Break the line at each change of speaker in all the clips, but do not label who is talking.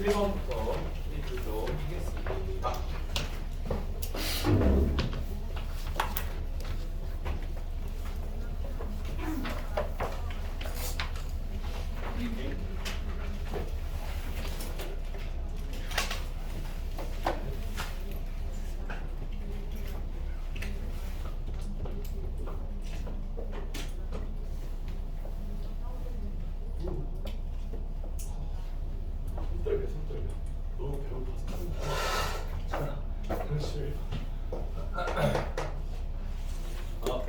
11번부터 해주도록 하겠습니다. 손 떨려. 너무 배고파서. 자, 그렇지.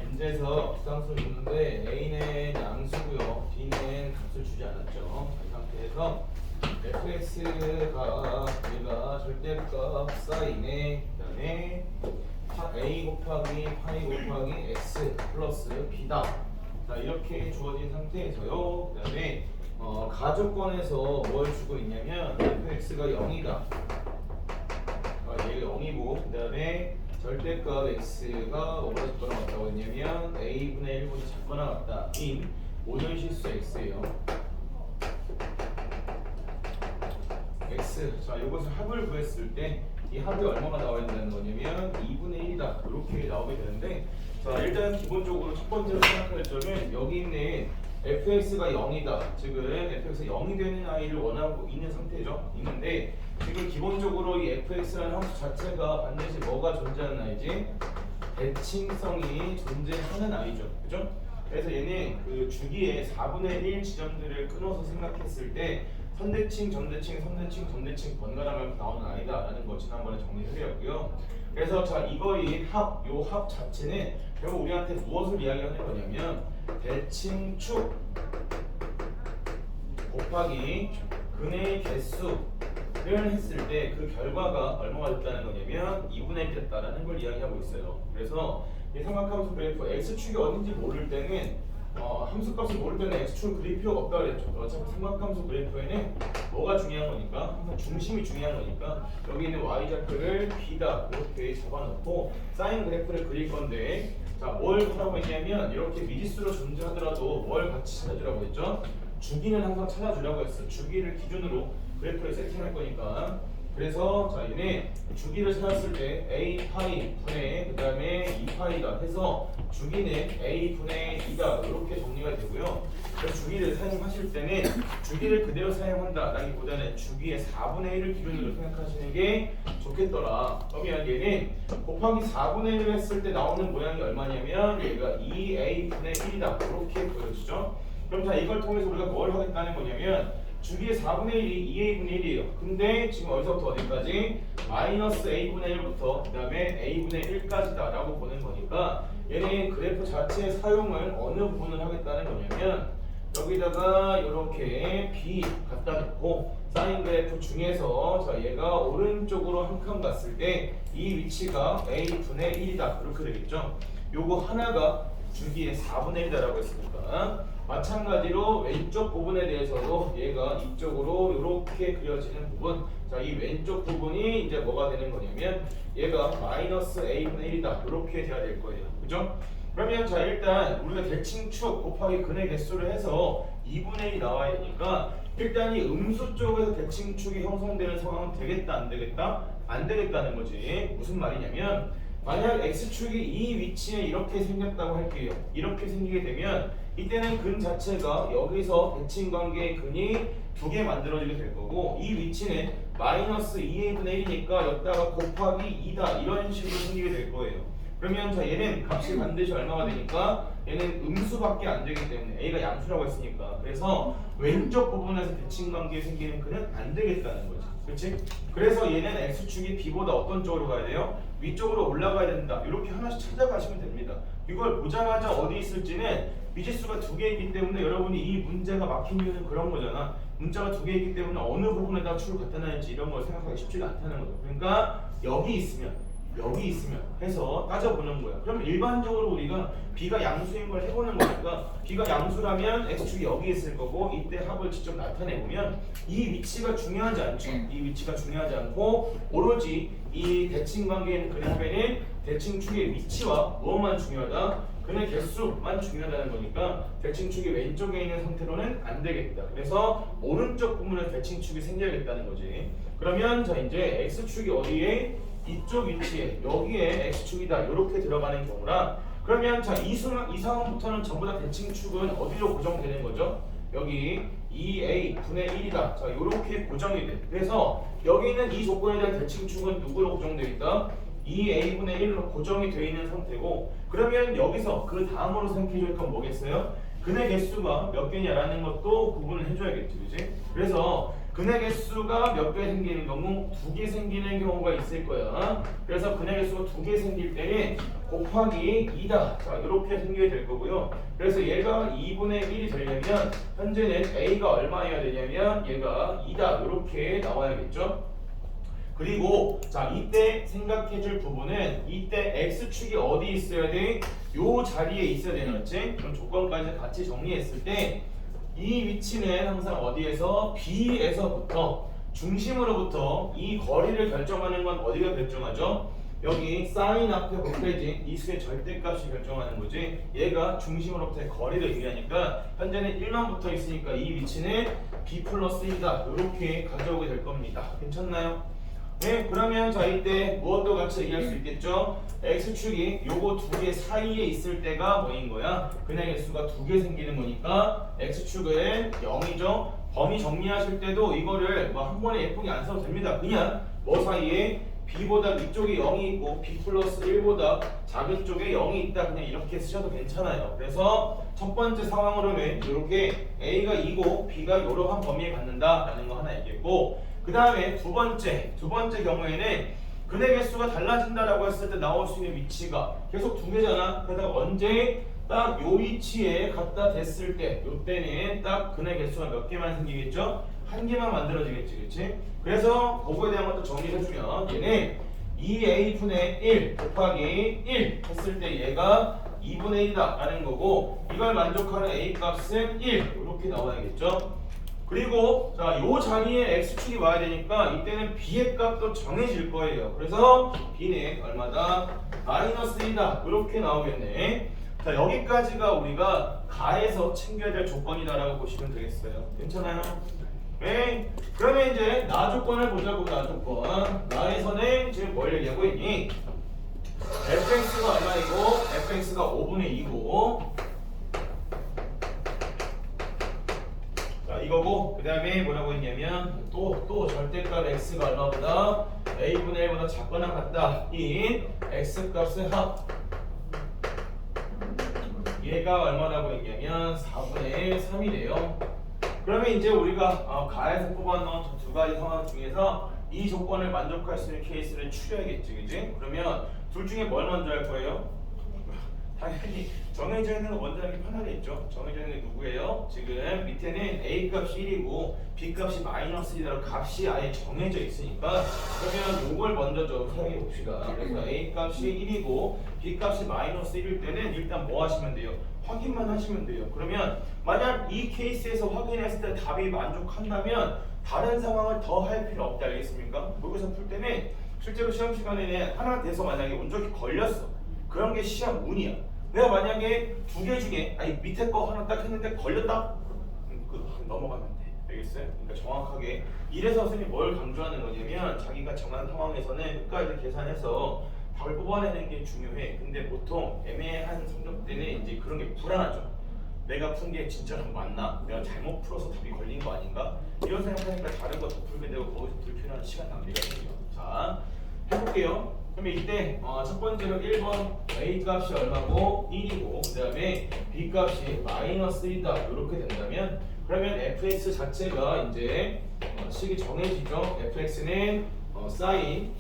문제에서 수상수 줬는데 A는 양수고요. B는 값을 주지 않았죠. 이 상태에서 fx가 우리가 절대값 사인에 그다음에 a 곱하기 파이 곱하기 x 플러스 b다. 자, 이렇게 주어진 상태에서요. 그다음에 가조건에서 뭘 주고 있냐면 fx가 0이다. 얘가 0이고 그다음에 절대값 x가 뭐보다 작거나 같다고 했냐면 a분의 1보다 작거나 같다. 인 모든 실수 x예요. x. 자, 이것을 합을 구했을 때 이 합이 얼마가 나와야 된다는 거냐면 2분의 1이다. 이렇게 나오게 되는데, 자, 일단 기본적으로 첫 번째로 생각할 점은 여기 있는 fx가 0이다. 지금 fx가 0이 되는 아이를 원하고 있는 상태죠. 있는데 지금 기본적으로 이 fx라는 함수 자체가 반드시 뭐가 존재하는 아이지? 대칭성이 존재하는 아이죠. 그죠? 그래서 얘는 그 주기의 4분의 1 지점들을 끊어서 생각했을 때 선대칭, 전대칭, 선대칭, 전대칭 번갈아 가면서 나오는 아이다라는 거 지난번에 정리를 해드렸고요. 그래서 자, 이거의 합, 요 합 자체는 결국 우리한테 무엇을 이야기하는 거냐면 대칭축 곱하기 근의 개수를 했을 때 그 결과가 얼마가 됐다는 거냐면 2분의 1 됐다라는 걸 이야기하고 있어요. 그래서 이 삼각함수 그래프 x축이 어딘지 모를 때는 함수값을 모를 때는 x축을 그릴 필요가 없다 그랬죠. 어차피 삼각함수 그래프에는 뭐가 중요한 거니까 항상 중심이 중요한 거니까 여기 있는 y좌표를 b다 이렇게 잡아놓고 사인 그래프를 그릴 건데, 자, 뭘 하라고 했냐면 이렇게 미지수로 존재하더라도 뭘 같이 찾아주라고 했죠? 주기는 항상 찾아주라고 했어. 주기를 기준으로 그래프를 세팅할 거니까. 그래서 자, 얘네 주기를 찾았을 때 a 파이 분의 그 다음에 2파이다 해서 주기는 a 분의 2다 이렇게 정리가 되고요. 그래서 주기를 사용하실 때는 주기를 그대로 사용한다 라기보다는 주기의 4분의 1을 기준으로 생각하시는 게 좋겠더라. 그러면 얘는 곱하기 4분의 1을 했을 때 나오는 모양이 얼마냐면 얘가 2a 분의 1이다 이렇게 보여지죠. 그럼 자, 이걸 통해서 우리가 뭘 하겠다는 거냐면 주기의 4분의 1이 2a분의 1이에요. 근데 지금 어디서부터 어디까지? 마이너스 a분의 1부터 그 다음에 a분의 1까지다 라고 보는 거니까 얘는 그래프 자체의 사용을 어느 부분을 하겠다는 거냐면 여기다가 이렇게 b 갖다 놓고 사인 그래프 중에서 자, 얘가 오른쪽으로 한 칸 갔을 때 이 위치가 a분의 1이다 이렇게 되겠죠. 요거 하나가 주기의 4분의 1이다라고 했으니까 마찬가지로 왼쪽 부분에 대해서도 얘가 이쪽으로 이렇게 그려지는 부분, 자, 이 왼쪽 부분이 이제 뭐가 되는 거냐면 얘가 마이너스 a분의 1이다 이렇게 돼야 될 거예요. 그죠? 그러면 자, 일단 우리가 대칭축 곱하기 근의 개수를 해서 2분의 1이 나와야 되니까 일단 이 음수 쪽에서 대칭축이 형성되는 상황은 되겠다 안 되겠다? 안 되겠다는 거지. 무슨 말이냐면 만약 x축이 이 위치에 이렇게 생겼다고 할게요. 이렇게 생기게 되면 이때는 근 자체가 여기서 대칭관계의 근이 두 개 만들어지게 될 거고 이 위치는 마이너스 2a분의 1이니까 여기다가 곱하기 2다 이런 식으로 생기게 될 거예요. 그러면 자, 얘는 값이 반드시 얼마가 되니까 얘는 음수밖에 안 되기 때문에 a가 양수라고 했으니까 그래서 왼쪽 부분에서 대칭관계에 생기는 근은 안 되겠다는 거지. 그렇지? 그래서 얘는 x축이 b보다 어떤 쪽으로 가야 돼요? 위쪽으로 올라가야 된다. 이렇게 하나씩 찾아가시면 됩니다. 이걸 보자마자 어디 있을지는 미지수가 두 개이기 때문에 여러분이 이 문제가 막힌 이유는 그런 거잖아. 문자가 두 개이기 때문에 어느 부분에다 축을 갖다 놔야지 이런 걸 생각하기 쉽지가 않다는 거죠. 그러니까 여기 있으면 해서 따져보는 거야. 그럼 일반적으로 우리가 b가 양수인 걸 해보는 거니까 b가 양수라면 x축이 여기 있을 거고 이때 합을 직접 나타내보면 이 위치가 중요하지 않죠. 이 위치가 중요하지 않고 오로지 이 대칭관계인 그래프에는 대칭축의 위치와 무엇만 중요하다? 근의 개수만 중요하다는 거니까 대칭축이 왼쪽에 있는 상태로는 안 되겠다. 그래서 오른쪽 부분에 대칭축이 생겨야겠다는 거지. 그러면 자 이제 x축이 어디에? 이쪽 위치에 여기에 x축이다 이렇게 들어가는 경우라 그러면 자 이 상황부터는 전부 다 대칭축은 어디로 고정되는 거죠? 여기 2a 분의 1이다. 자 이렇게 고정이 돼. 그래서 여기 있는 이 조건에 대한 대칭축은 누구로 고정되어 있다? 2a분의 1로 고정이 되어 있는 상태고 그러면 여기서 그 다음으로 생각해줄 건 뭐겠어요? 근의 개수가 몇 개냐라는 것도 구분을 해줘야겠지, 그지? 그래서 근의 개수가 몇 개 생기는 경우 2개 생기는 경우가 있을 거야. 그래서 근의 개수가 2개 생길 때는 곱하기 2다. 자, 이렇게 생기게 될 거고요. 그래서 얘가 2분의 1이 되려면 현재는 a가 얼마여야 되냐면 얘가 2다. 이렇게 나와야겠죠? 그리고 자 이때 생각해줄 부분은 이때 x축이 어디 있어야 돼? 요 자리에 있어야 되는 거지? 그럼 조건까지 같이 정리했을 때 이 위치는 항상 어디에서? B에서부터 중심으로부터 이 거리를 결정하는 건 어디가 결정하죠? 여기 사인 앞에 곱해진 이 수의 절대값이 결정하는 거지. 얘가 중심으로부터의 거리를 의미하니까 현재는 1만 붙어 있으니까 이 위치는 B 플러스 1이다. 이렇게 가져오게 될 겁니다. 괜찮나요? 네, 그러면 자 이때 무엇도 같이 얘기할 수 있겠죠? x축이 요거 두 개 사이에 있을 때가 뭐인 거야? 근의 개수가 2개 생기는 거니까 x축은 0이죠. 범위 정리하실 때도 이거를 뭐 한 번에 예쁘게 안 써도 됩니다. 그냥 뭐 사이에 b보다 위쪽에 0이 있고 b 플러스 1보다 작은 쪽에 0이 있다. 그냥 이렇게 쓰셔도 괜찮아요. 그래서 첫 번째 상황으로는 이렇게 a가 2고 b가 이러한 범위에 갖는다라는 거 하나 얘기했고 그 다음에 두 번째 경우에는 근의 개수가 달라진다라고 했을 때 나올 수 있는 위치가 계속 2개잖아. 그러다가 언제 딱 요 위치에 갖다 댔을 때 요때는 딱 근의 개수가 몇 개만 생기겠죠? 한 개만 만들어지겠지, 그렇지? 그래서 그거에 대한 것도 정리해주면 얘는 2a분의 1 곱하기 1 했을 때 얘가 2분의 1이다 라는 거고 이걸 만족하는 a 값은 1 이렇게 나와야겠죠? 그리고 자, 요 자리에 x축이 와야 되니까 이때는 b의 값도 정해질 거예요. 그래서 b는 얼마다? 마이너스 1이다. 이렇게 나오겠네. 자, 여기까지가 우리가 가에서 챙겨야 될 조건이다라고 보시면 되겠어요. 괜찮아요? 네. 그러면 이제 나 조건을 보자고. 나 조건. 나에서는 지금 뭘 얘기하고 있니? fx가 얼마이고 fx가 5분의 2고 이거고 그 다음에 뭐라고 했냐면 또 절대값 x가 얼마보다 a분의 1보다 작거나 같다 인 x값의 합 얘가 얼마라고 했냐면 4분의 3이래요. 그러면 이제 우리가 가에서 뽑아놓은 저 두 가지 상황 중에서 이 조건을 만족할 수 있는 케이스를 추려야겠지, 그지? 그러면 둘 중에 뭘 먼저 할 거예요? 당연히 정해져 있는 원자력이 편하겠죠. 정해져 있는 게 누구예요? 지금 밑에는 a 값이 1이고 b 값이 마이너스 1이라고 값이 아예 정해져 있으니까 그러면 이걸 먼저 좀 사용해 봅시다. 그래서 a 값이 1이고 b 값이 마이너스 1일 때는 일단 뭐 하시면 돼요? 확인만 하시면 돼요. 그러면 만약 이 케이스에서 확인했을 때 답이 만족한다면 다른 상황을 더 할 필요 없다. 알겠습니까? 모의고사 풀 때는 실제로 시험 시간에는 하나 돼서 만약에 운전이 걸렸어. 그런 게 시험 운이야. 내가 만약에 두 개 중에 아니 밑에 거 하나 딱 했는데 걸렸다? 넘어가면 돼. 알겠어요? 그러니까 정확하게 이래서 선생님이 뭘 강조하는 거냐면 자기가 정한 상황에서는 끝까지 계산해서 답을 뽑아내는 게 중요해. 근데 보통 애매한 성적 때는 이제 그런 게 불안하죠. 내가 푼 게 진짜로 맞나? 내가 잘못 풀어서 답이 걸린 거 아닌가? 이런 생각하니까 다른 거 더 풀게 되고 거기서 불필요한 시간 낭비가 생겨. 자, 해볼게요. 그러면 이때 첫 번째로 1번 a 값이 얼마고 1이고 그 다음에 b 값이 마이너스 1이다 이렇게 된다면 그러면 fx 자체가 이제 식이 정해지죠. fx는 sin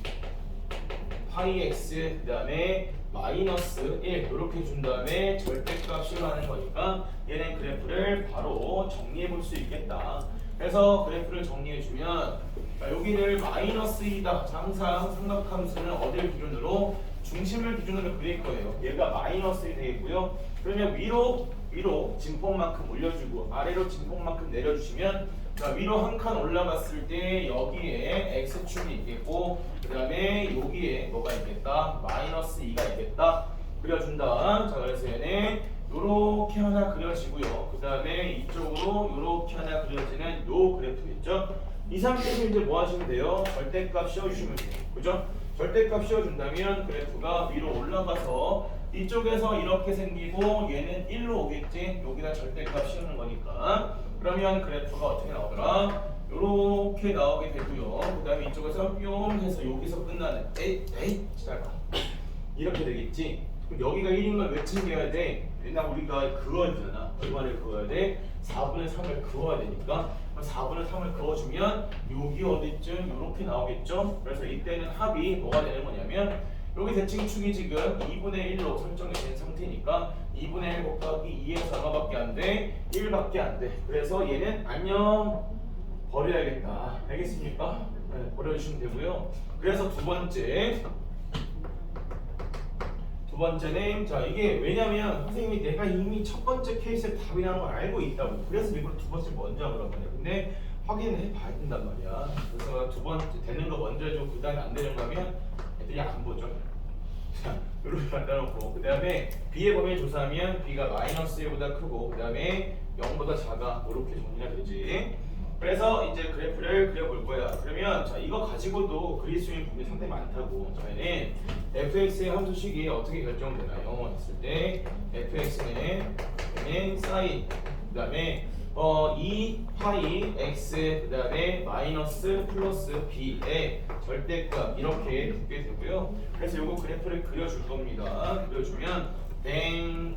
파이 x 그 다음에 마이너스 1 이렇게 준 다음에 절대값으로 하는 거니까 얘는 그래프를 바로 정리해 볼 수 있겠다. 그래서 그래프를 정리해 주면 여기를 마이너스 2다. 항상 삼각함수는 어디를 기준으로? 중심을 기준으로 그릴 거예요. 얘가 마이너스 1이 되겠고요. 그러면 위로 진폭만큼 올려주고 아래로 진폭만큼 내려주시면 위로 한 칸 올라갔을 때 여기에 x축이 있겠고 그 다음에 여기에 뭐가 있겠다? 마이너스 2가 있겠다. 그려준다. 자, 그래서 얘는 요렇게 하나 그려지고요. 그 다음에 이쪽으로 요렇게 하나 그려지는 요 그래프겠죠. 이 상태에서 이제 뭐 하시면 돼요? 절대값 씌워주시면 돼요. 그죠? 절대값 씌워준다면 그래프가 위로 올라가서 이쪽에서 이렇게 생기고 얘는 1로 오겠지? 여기다 절대값 씌우는 거니까. 그러면 그래프가 어떻게 나오더라? 요렇게 나오게 되고요. 그 다음에 이쪽에서 뿅 해서 여기서 끝나는 에이 짧아 이렇게 되겠지. 그럼 여기가 1인 걸 몇 챙겨야 돼? 맨날 우리가 그어야 되잖아. 얼마를 그어야 돼? 4분의 3을 그어야 되니까 4분의 3을 그어주면 여기 어디쯤 이렇게 나오겠죠? 그래서 이때는 합이 뭐가 되는 거냐면 여기 대칭축이 지금 2분의 1로 설정이 된 상태니까 2분의 1 곱하기 2에서 얼마밖에 안 돼? 1밖에 안 돼. 그래서 얘는 안녕 버려야겠다. 알겠습니까? 네, 버려주시면 되고요. 그래서 두 번째는 자 이게 왜냐면 선생님이 내가 이미 첫 번째 케이스에 답이 나온 걸 알고 있다고 그래서 일부러 두 번째 먼저 하라고 거야. 근데 확인을 해봐야 된단 말이야. 그래서 두 번째 되는 거 먼저 해주고 그 다음에 안 되는 거 하면 애들이 안 보죠. 자 이렇게 갖다 놓고 그 다음에 B의 범위를 조사하면 B가 마이너스 1보다 크고 그 다음에 0보다 작아 이렇게 정리가 되지. 그래서 이제 그래프를 그려볼 거야. 그러면 자 이거 가지고도 그릴 수 있는 부분이 상당히 많다고. 저희는 fx의 함수식이 어떻게 결정되나요? 했을 때 fx는 사인 그 다음에 2 파이 x 그 다음에 마이너스 플러스 b의 절대값 이렇게 듣게 되고요. 그래서 요거 그래프를 그려줄 겁니다. 그려주면 땡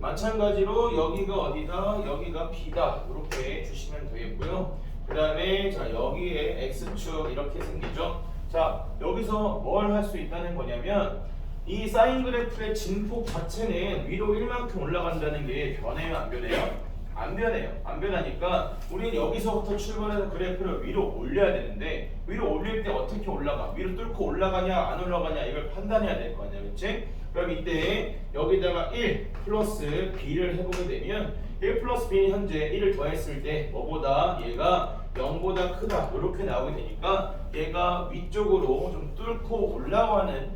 마찬가지로 여기가 어디다 여기가 b다 이렇게 주시면 되겠고요. 그 다음에 자 여기에 x축 이렇게 생기죠. 자 여기서 뭘 할 수 있다는 거냐면 이 사인 그래프의 진폭 자체는 위로 1만큼 올라간다는 게 변해요 안 변해요? 안 변해요. 안 변하니까 우리는 여기서부터 출발해서 그래프를 위로 올려야 되는데 위로 올릴 때 어떻게 올라가? 위로 뚫고 올라가냐 안 올라가냐 이걸 판단해야 될 거 아니야 그치? 그럼 이때 여기다가 1 플러스 b를 해보게 되면 1 플러스 b는 현재 1을 더했을 때 뭐보다 얘가 0보다 크다 이렇게 나오게 되니까 얘가 위쪽으로 좀 뚫고 올라가는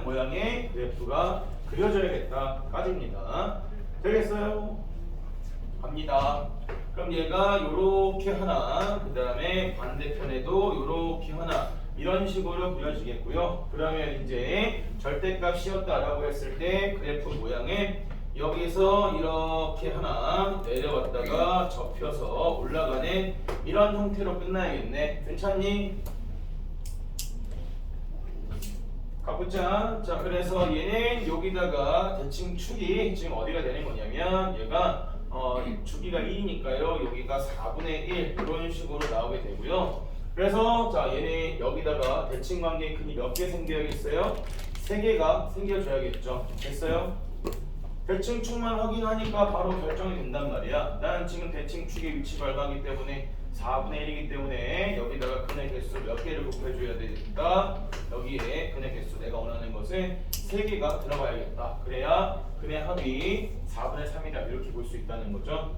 모양의 그래프가 그려져야겠다 까지입니다. 되겠어요? 갑니다. 그럼 얘가 요렇게 하나 그 다음에 반대편에도 요렇게 하나 이런 식으로 그려지겠고요. 그러면 이제 절대값 씌웠다라고 했을 때 그래프 모양에 여기서 이렇게 하나 내려왔다가 접혀서 올라가는 이런 형태로 끝나야겠네. 괜찮니? 가보자. 자 그래서 얘는 여기다가 대칭 축이 지금 어디가 되는 거냐면 얘가 주기가 1이니까요. 여기가 4분의 1 이런 식으로 나오게 되고요. 그래서 자 얘네 여기다가 대칭 관계의 근이 몇 개 생겨야겠어요? 3개가 생겨줘야겠죠. 됐어요? 대칭축만 확인하니까 바로 결정이 된단 말이야. 나는 지금 대칭축의 위치 발견하기 때문에 4분의 1이기 때문에 여기다가 근의 개수 몇 개를 곱해줘야 되니까 여기에 근의 개수 내가 원하는 것은 3개가 들어가야겠다. 그래야 근의 합이 4분의 3이다 이렇게 볼 수 있다는 거죠.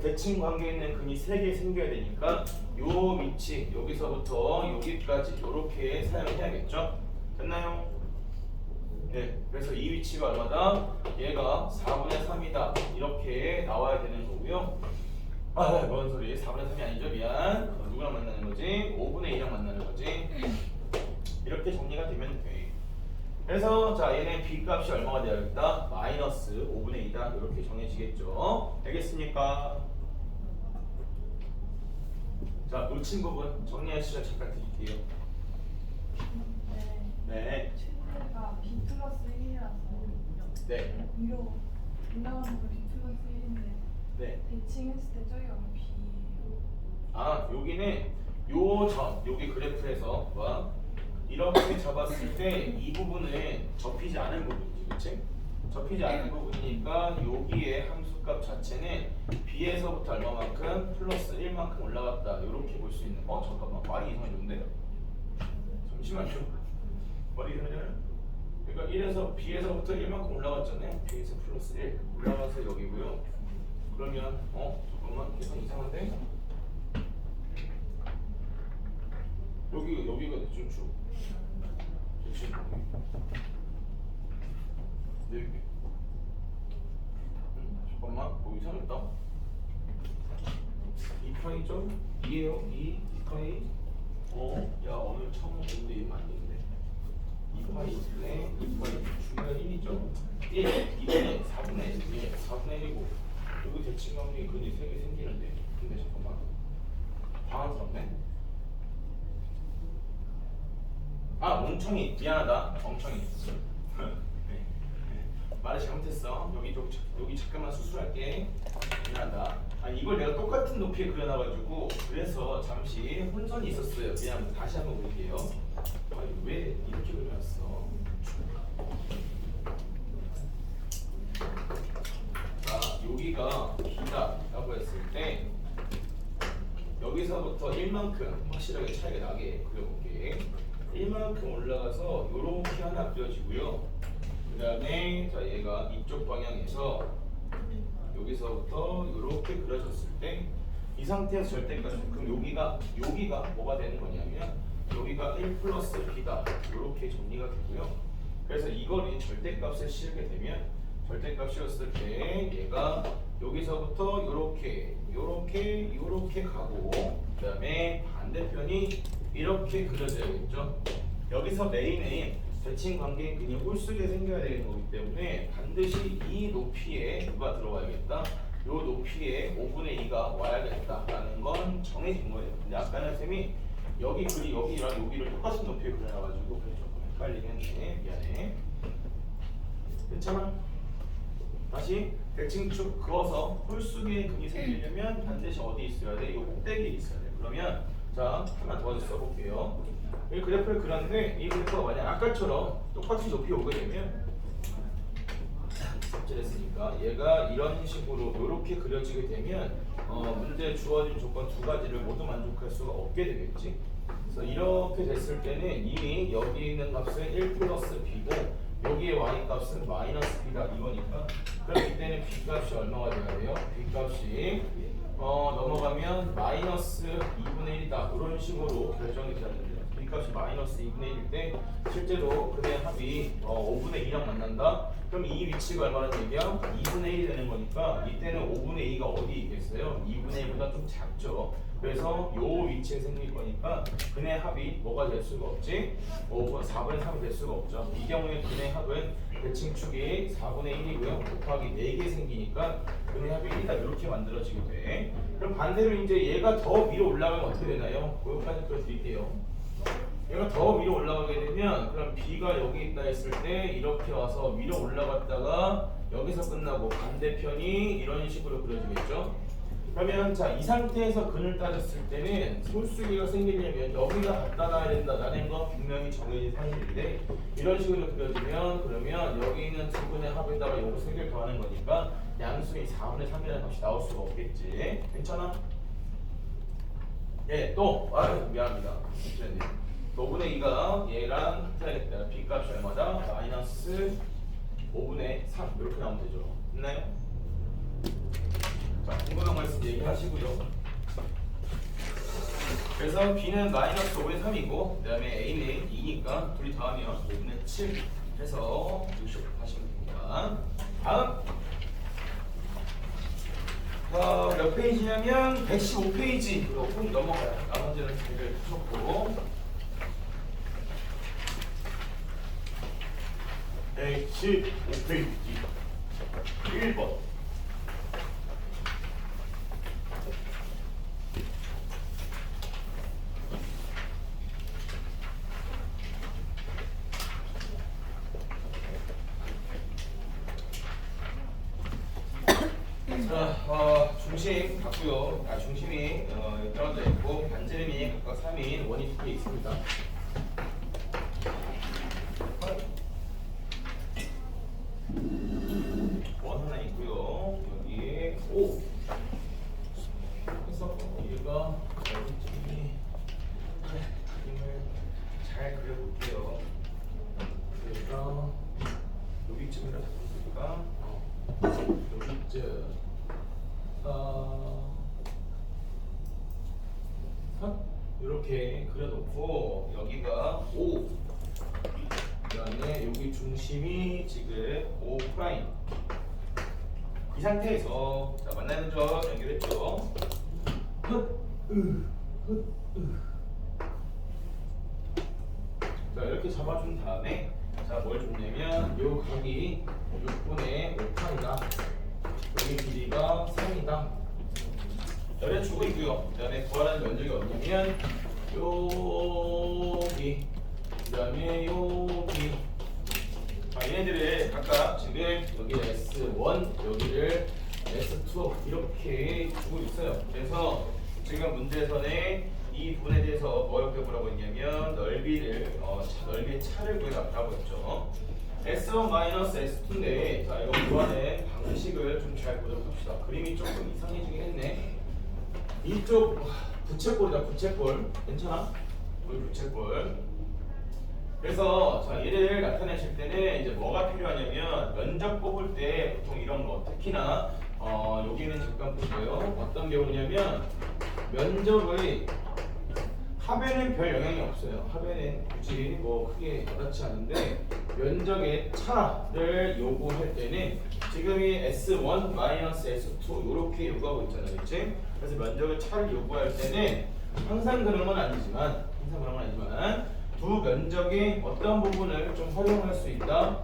대칭 관계에 있는 근이 3개 생겨야 되니까 요 위치 여기서부터 여기까지 이렇게 사용해야겠죠. 됐나요? 네, 그래서 이 위치가 얼마다? 얘가 4분의 3이다 이렇게 나와야 되는 거고요. 뭔 소리? 4분의 3이 아니죠? 미안. 누구랑 만나는 거지? 5분의 2랑 만나는 거지? 이렇게 정리가 되면 돼. 그래서 자 얘네 b 값이 얼마가 되야겠다? 마이너스 5분의 2다 이렇게 정해지겠죠. 되겠습니까? 자 놓친 부분 정리할 시간 잠깐 드릴게요. 네.
최대가 b 플러스 1이라서
네.
위로 올라가는 거 b 플러스 1인데
네.
대칭했을 때 저기가 b
여기는 여기 그래프에서 봐. 이렇게 잡았을 때 이 부분은 접히지 않은 부분이지, 그치? 접히지 않은 부분이니까 여기에 함수값 자체는 b에서부터 얼마만큼 플러스 1만큼 올라갔다 이렇게 볼 수 있는. 잠깐만 말이 이상해졌는데? 잠시만요. 말이 이상하잖아요. 그러니까 1에서 b에서부터 1만큼 올라갔잖아요. b에서 플러스 1 올라가서 여기고요. 그러면 잠깐만 계산 이상한데? 여기가 대충 쭉. 네. 잠깐만, 뭐 이상했다. 2파이죠? 2예요? 2파이? 야 오늘 처음 보는데 이거 맞는데 2파이네 2파이 중요한 1이죠? 1, 2분의 4분의 1, 4분의 1이고 여기 대칭관계 근이 3개 생기는데 근데 잠깐만 당황스럽네. 아 멍청이 미안하다 멍청이 네. 말을 잘못했어. 여기 잠깐만 수술할게. 미안하다. 아니 이걸 내가 똑같은 높이에 그려놔가지고 그래서 잠시 혼선이 있었어요. 미안. 다시 한번 볼게요. 아니 왜 이렇게 그려놨어? 자 여기가 B다라고 했을 때 여기서부터 1만큼 확실하게 차이가 나게 그려볼게. 1만큼 올라가서 요렇게 하나 그려지고요. 그 다음에 자 얘가 이쪽 방향에서 여기서부터 이렇게 그려졌을 때 이 상태에서 절대값 그럼 여기가 뭐가 되는 거냐면 여기가 1 플러스 b다 이렇게 정리가 되고요. 그래서 이걸 절대값을 씌우게 되면 절대값 씌웠을 때 얘가 여기서부터 이렇게 가고 그 다음에 반대편이 이렇게 그려져야겠죠. 여기서 메인에 대칭 관계인 근이 홀수게 생겨야 되는 거기 때문에 반드시 이 높이에 누가 들어와야겠다. 요 높이에 5분의 2가 와야겠다라는 건 정해진 거예요. 근데 아까는 쌤이 여기 글이 여기랑 여기를 똑같은 높이에 그려놔가지고 그래 조금 헷갈리게 했네. 미안해. 괜찮아? 다시 대칭축 그어서 홀수기의 근이 생기려면 반드시 어디 있어야 돼? 이 꼭대기에 있어야 돼. 그러면 자 하나 더 써볼게요. 이 그래프를 그렸는데 이 그래프가 만약 아까처럼 똑같은 높이에 오게 되면 삭제했으니까 얘가 이런 식으로 이렇게 그려지게 되면 문제에 주어진 조건 두 가지를 모두 만족할 수가 없게 되겠지. 그래서 이렇게 됐을 때는 이미 여기 있는 값은 1 플러스 b고 여기에 y 값은 마이너스 b다 이거니까 그럼 이때는 b 값이 얼마가 돼야 돼요? b 값이 넘어가면 마이너스 2분의 1이다 이런 식으로 결정이 돼야 됩니다. b 값이 마이너스 2분의 1일 때 실제로 그의 합이 5분의 2랑 만난다. 그럼 이 위치가 얼마나 얘기야? 2분의 1이 되는 거니까 이때는 5분의 2가 어디 있겠어요? 2분의 1보다 좀 작죠. 그래서 요 위치에 생길 거니까 근의 합이 뭐가 될 수가 없지? 4분의 3이 될 수가 없죠. 이 경우에 근의 합은 대칭축이 4분의 1이고요. 곱하기 4개 생기니까 근의 합이 1이다 이렇게 만들어지게 돼. 그럼 반대로 이제 얘가 더 위로 올라가면 어떻게 되나요? 여기까지 그려드릴게요. 얘가 더 위로 올라가게 되면 그럼 B가 여기 있다 했을 때 이렇게 와서 위로 올라갔다가 여기서 끝나고 반대편이 이런 식으로 그려지겠죠. 그러면 자 이 상태에서 근을 따졌을 때는 솔수기가 생기려면 여기가 갖다 놔야 된다라는 건 분명히 정해진 사실인데 이런 식으로 그려지면 그러면 여기 있는 두 분의 합에다가 요거 세 개를 더하는 거니까 양수인 4분의 3이라는 값이 나올 수가 없겠지. 괜찮아? 예, 또 미안합니다. 5분의 2가 얘랑 같아야겠다. b 값이 얼마다? 마이너스 5분의 3 이렇게 나오면 되죠. 됐나요? 자, 궁금한 거 있으면 얘기하시고요. 그래서 b는 마이너스 5분의 3이고 그 다음에 a는 2니까 둘이 더하면 5분의 7 해서 60 하시면 됩니다. 다음 몇 페이지냐면 115페이지로 꼭 넘어가요. 나머지는 잘 푸셨고 115페이지 1번 자, 중심 같고요. 중심이 떨어져 있고 반지름이 각각 3인 원이 2개 있습니다. 원 하나 있고요. 여기에 5 그래서 얘가 어디쯤이 그림을 잘 그려볼게요. 얘가 여기쯤이라 잡으니까 여기쯤 이렇게 그려놓고 여기가 5 그다음에 여기 중심이 지금 O 프라임. 이 상태에서 자, 만나는 점 연결했죠. 자, 이렇게 잡아준 다음에 자, 뭘 줬냐면 요 각이 6분의 5파이다. 여기 길이가 3이다. 열어주고 있고요. 그 다음에 구하라는 면적이 어디냐면 여기, 그 다음에 여기. 자, 얘네들을 각각 지금 여기를 S1, 여기를 S2 이렇게 주고 있어요. 그래서 지금 문제에서는 이 부분에 대해서 뭐라고 보라고 했냐면 넓이의 차를 구해라고 했죠. S1 S2인데 자, 이거 구하는 방식을 좀 잘 보도록 합시다. 그림이 조금 이상해지긴 했네. 이쪽 부채꼴이다. 부채꼴 괜찮아? 우리 부채꼴. 그래서 자, 얘를 나타내실 때는 이제 뭐가 필요하냐면 면적 뽑을 때 보통 이런 거 특히나 여기는 잠깐 보세요. 어떤 경우냐면 면적의 합에는 별 영향이 없어요. 합에는 굳이 뭐 크게 와닿지 않은데 면적의 차를 요구할 때는 지금 이 S1 S2 이렇게 요구하고 있잖아요. 그치? 그래서 면적의 차를 요구할 때는 항상 그런 건 아니지만 두 면적의 어떤 부분을 좀 활용할 수 있다.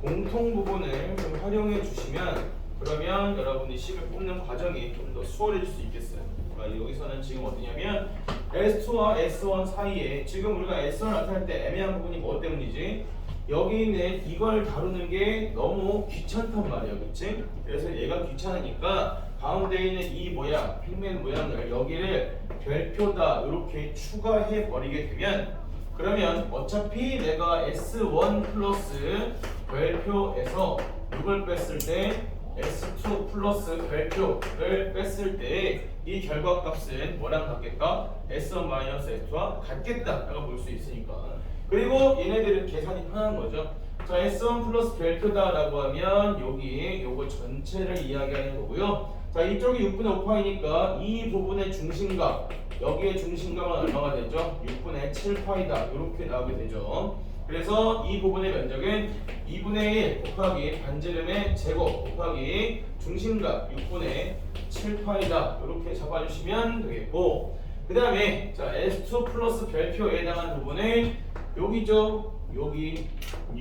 공통 부분을 좀 활용해 주시면 그러면 여러분이 식을 뽑는 과정이 좀 더 수월해질 수 있겠어요. 그러니까 여기서는 지금 어디냐면 S2와 S1 사이에 지금 우리가 S1을 나타낼 때 애매한 부분이 뭐 때문이지? 여기 있는 이걸 다루는 게 너무 귀찮단 말이야, 그치? 그래서 얘가 귀찮으니까 가운데 있는 이 모양,平面 모양을 여기를 별표다 이렇게 추가해 버리게 되면 그러면 어차피 내가 S1 플러스 별표에서 이걸 뺐을 때 S2 플러스 별표를 뺐을 때 이 결과값은 뭐랑 같겠다? S1 S2와 같겠다 라고 볼 수 있으니까. 그리고 얘네들은 계산이 편한 거죠. 자, S1 플러스 별표다 라고 하면 여기 요거 전체를 이야기하는 거고요. 자, 이쪽이 6분의 5파이니까 이 부분의 중심각, 여기의 중심각은 얼마가 되죠? 6분의 7파이다 이렇게 나오게 되죠. 그래서 이 부분의 면적은 2분의 1 곱하기 반지름의 제곱 곱하기 중심각 6분의 7파이다 이렇게 잡아주시면 되겠고, 그 다음에 자, S2 플러스 별표에 해당하는 부분은 여기죠. 여기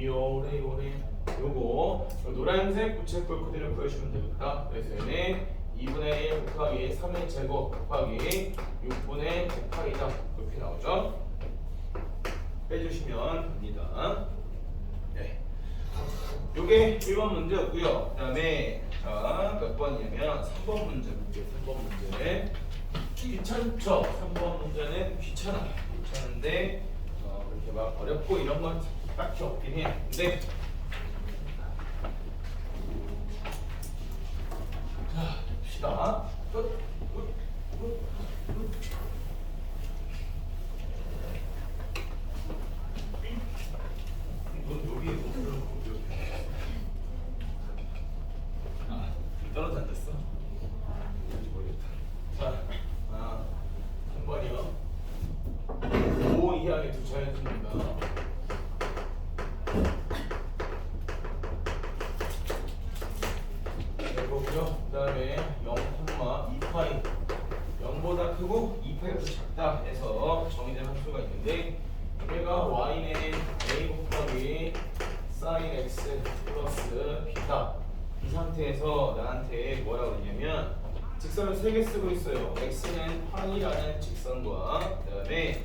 요래 요거 노란색 부채꼴 그대로 그려주시면 되겠다. 그래서 얘는 2분의 1 곱하기 3의 제곱 곱하기 6분의 9파이다 이렇게 나오죠. 빼주시면 됩니다. 네, 요게 1번 문제였고요. 그 다음에 자, 몇 번이냐면 3번 문제 볼게요. 3번 문제 귀찮죠? 3번 문제는 귀찮은데 그렇게 막 어렵고 이런 건 딱히 없긴 해요. 근데 자, 봅시다. 떨어져 앉았어? 모르겠다. 자, 3번이요. 5 이하의 두 자연수입니다. 이거고요. 그 다음에 0,2파이 0보다 크고 2파이보다 작다 해서 정의된 함수가 있는데 얘가 y는 a 곱하기 sin x 플러스 b다. 이 상태에서 나한테 뭐라고 그러냐면 직선을 3개 쓰고 있어요. x는 파이라는 직선과 그 다음에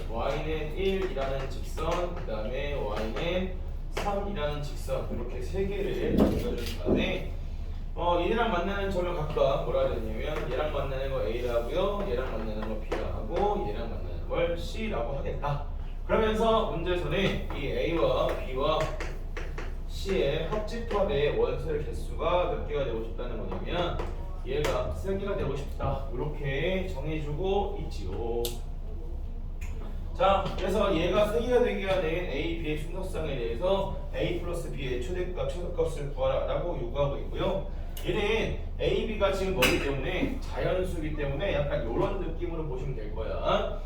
y는 1이라는 직선, 그 다음에 y는 3이라는 직선 이렇게 3개를 그려준 다음에 얘랑 만나는 점을 각각 뭐라 그랬냐면 얘랑 만나는 거 A라고요, 얘랑 만나는 거 B라고, 얘랑 만나는 걸 C라고 하겠다. 그러면서 문제에서는 이 A와 B와 C의 합집합의 원소의 개수가 몇 개가 되고 싶다는 거냐면 얘가 3개가 되고 싶다 이렇게 정해주고 있지요. 자, 그래서 얘가 3개가 되게 하는 A, B의 순서상에 대해서 A 플러스 B의 최대값, 최소값을 구하라 라고 요구하고 있고요. 얘는 A, B가 지금 뭐기 때문에 자연수이기 때문에 약간 이런 느낌으로 보시면 될 거야.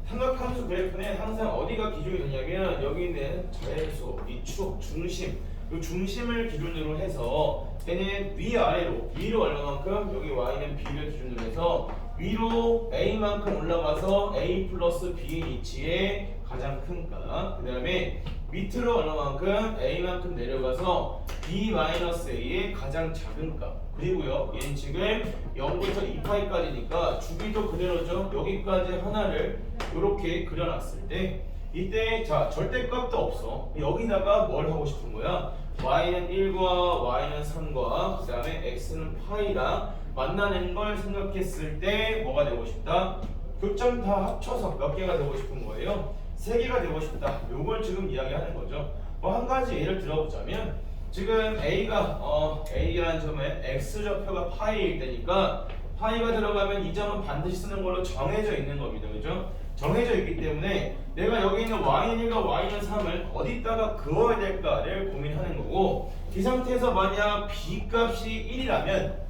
삼각함수 그래프는 항상 어디가 기준이 되냐면 여기 있는 자연수, 위축, 중심, 이 중심을 기준으로 해서 얘는 위아래로 위로 얼마만큼 여기 y는 b를 기준으로 해서 위로 a만큼 올라가서 a 플러스 b인 위치에 가장 큰 값, 그 다음에 밑으로 얼마만큼 a만큼 내려가서 b 마이너스 a의 가장 작은 값, 그리고요 얘는 지금 0부터 2파이까지니까 주기도 그대로죠. 여기까지 하나를 이렇게 그려놨을 때 이때 자 절대값도 없어. 여기다가 뭘 하고 싶은 거야? y는 1과 y는 3과 그 다음에 x는 파이랑 만나는 걸 생각했을 때 뭐가 되고 싶다? 교점 다 합쳐서 몇 개가 되고 싶은 거예요? 3개가 되고 싶다. 요걸 지금 이야기하는 거죠. 뭐 한 가지 예를 들어보자면 지금 A라는 점에 X좌표가 파이일 때니까 파이가 들어가면 이 점은 반드시 쓰는 걸로 정해져 있는 겁니다. 그죠? 정해져 있기 때문에 내가 여기 있는 Y는 1과 Y는 3을 어디다가 그어야 될까를 고민하는 거고, 이 상태에서 만약 B 값이 1이라면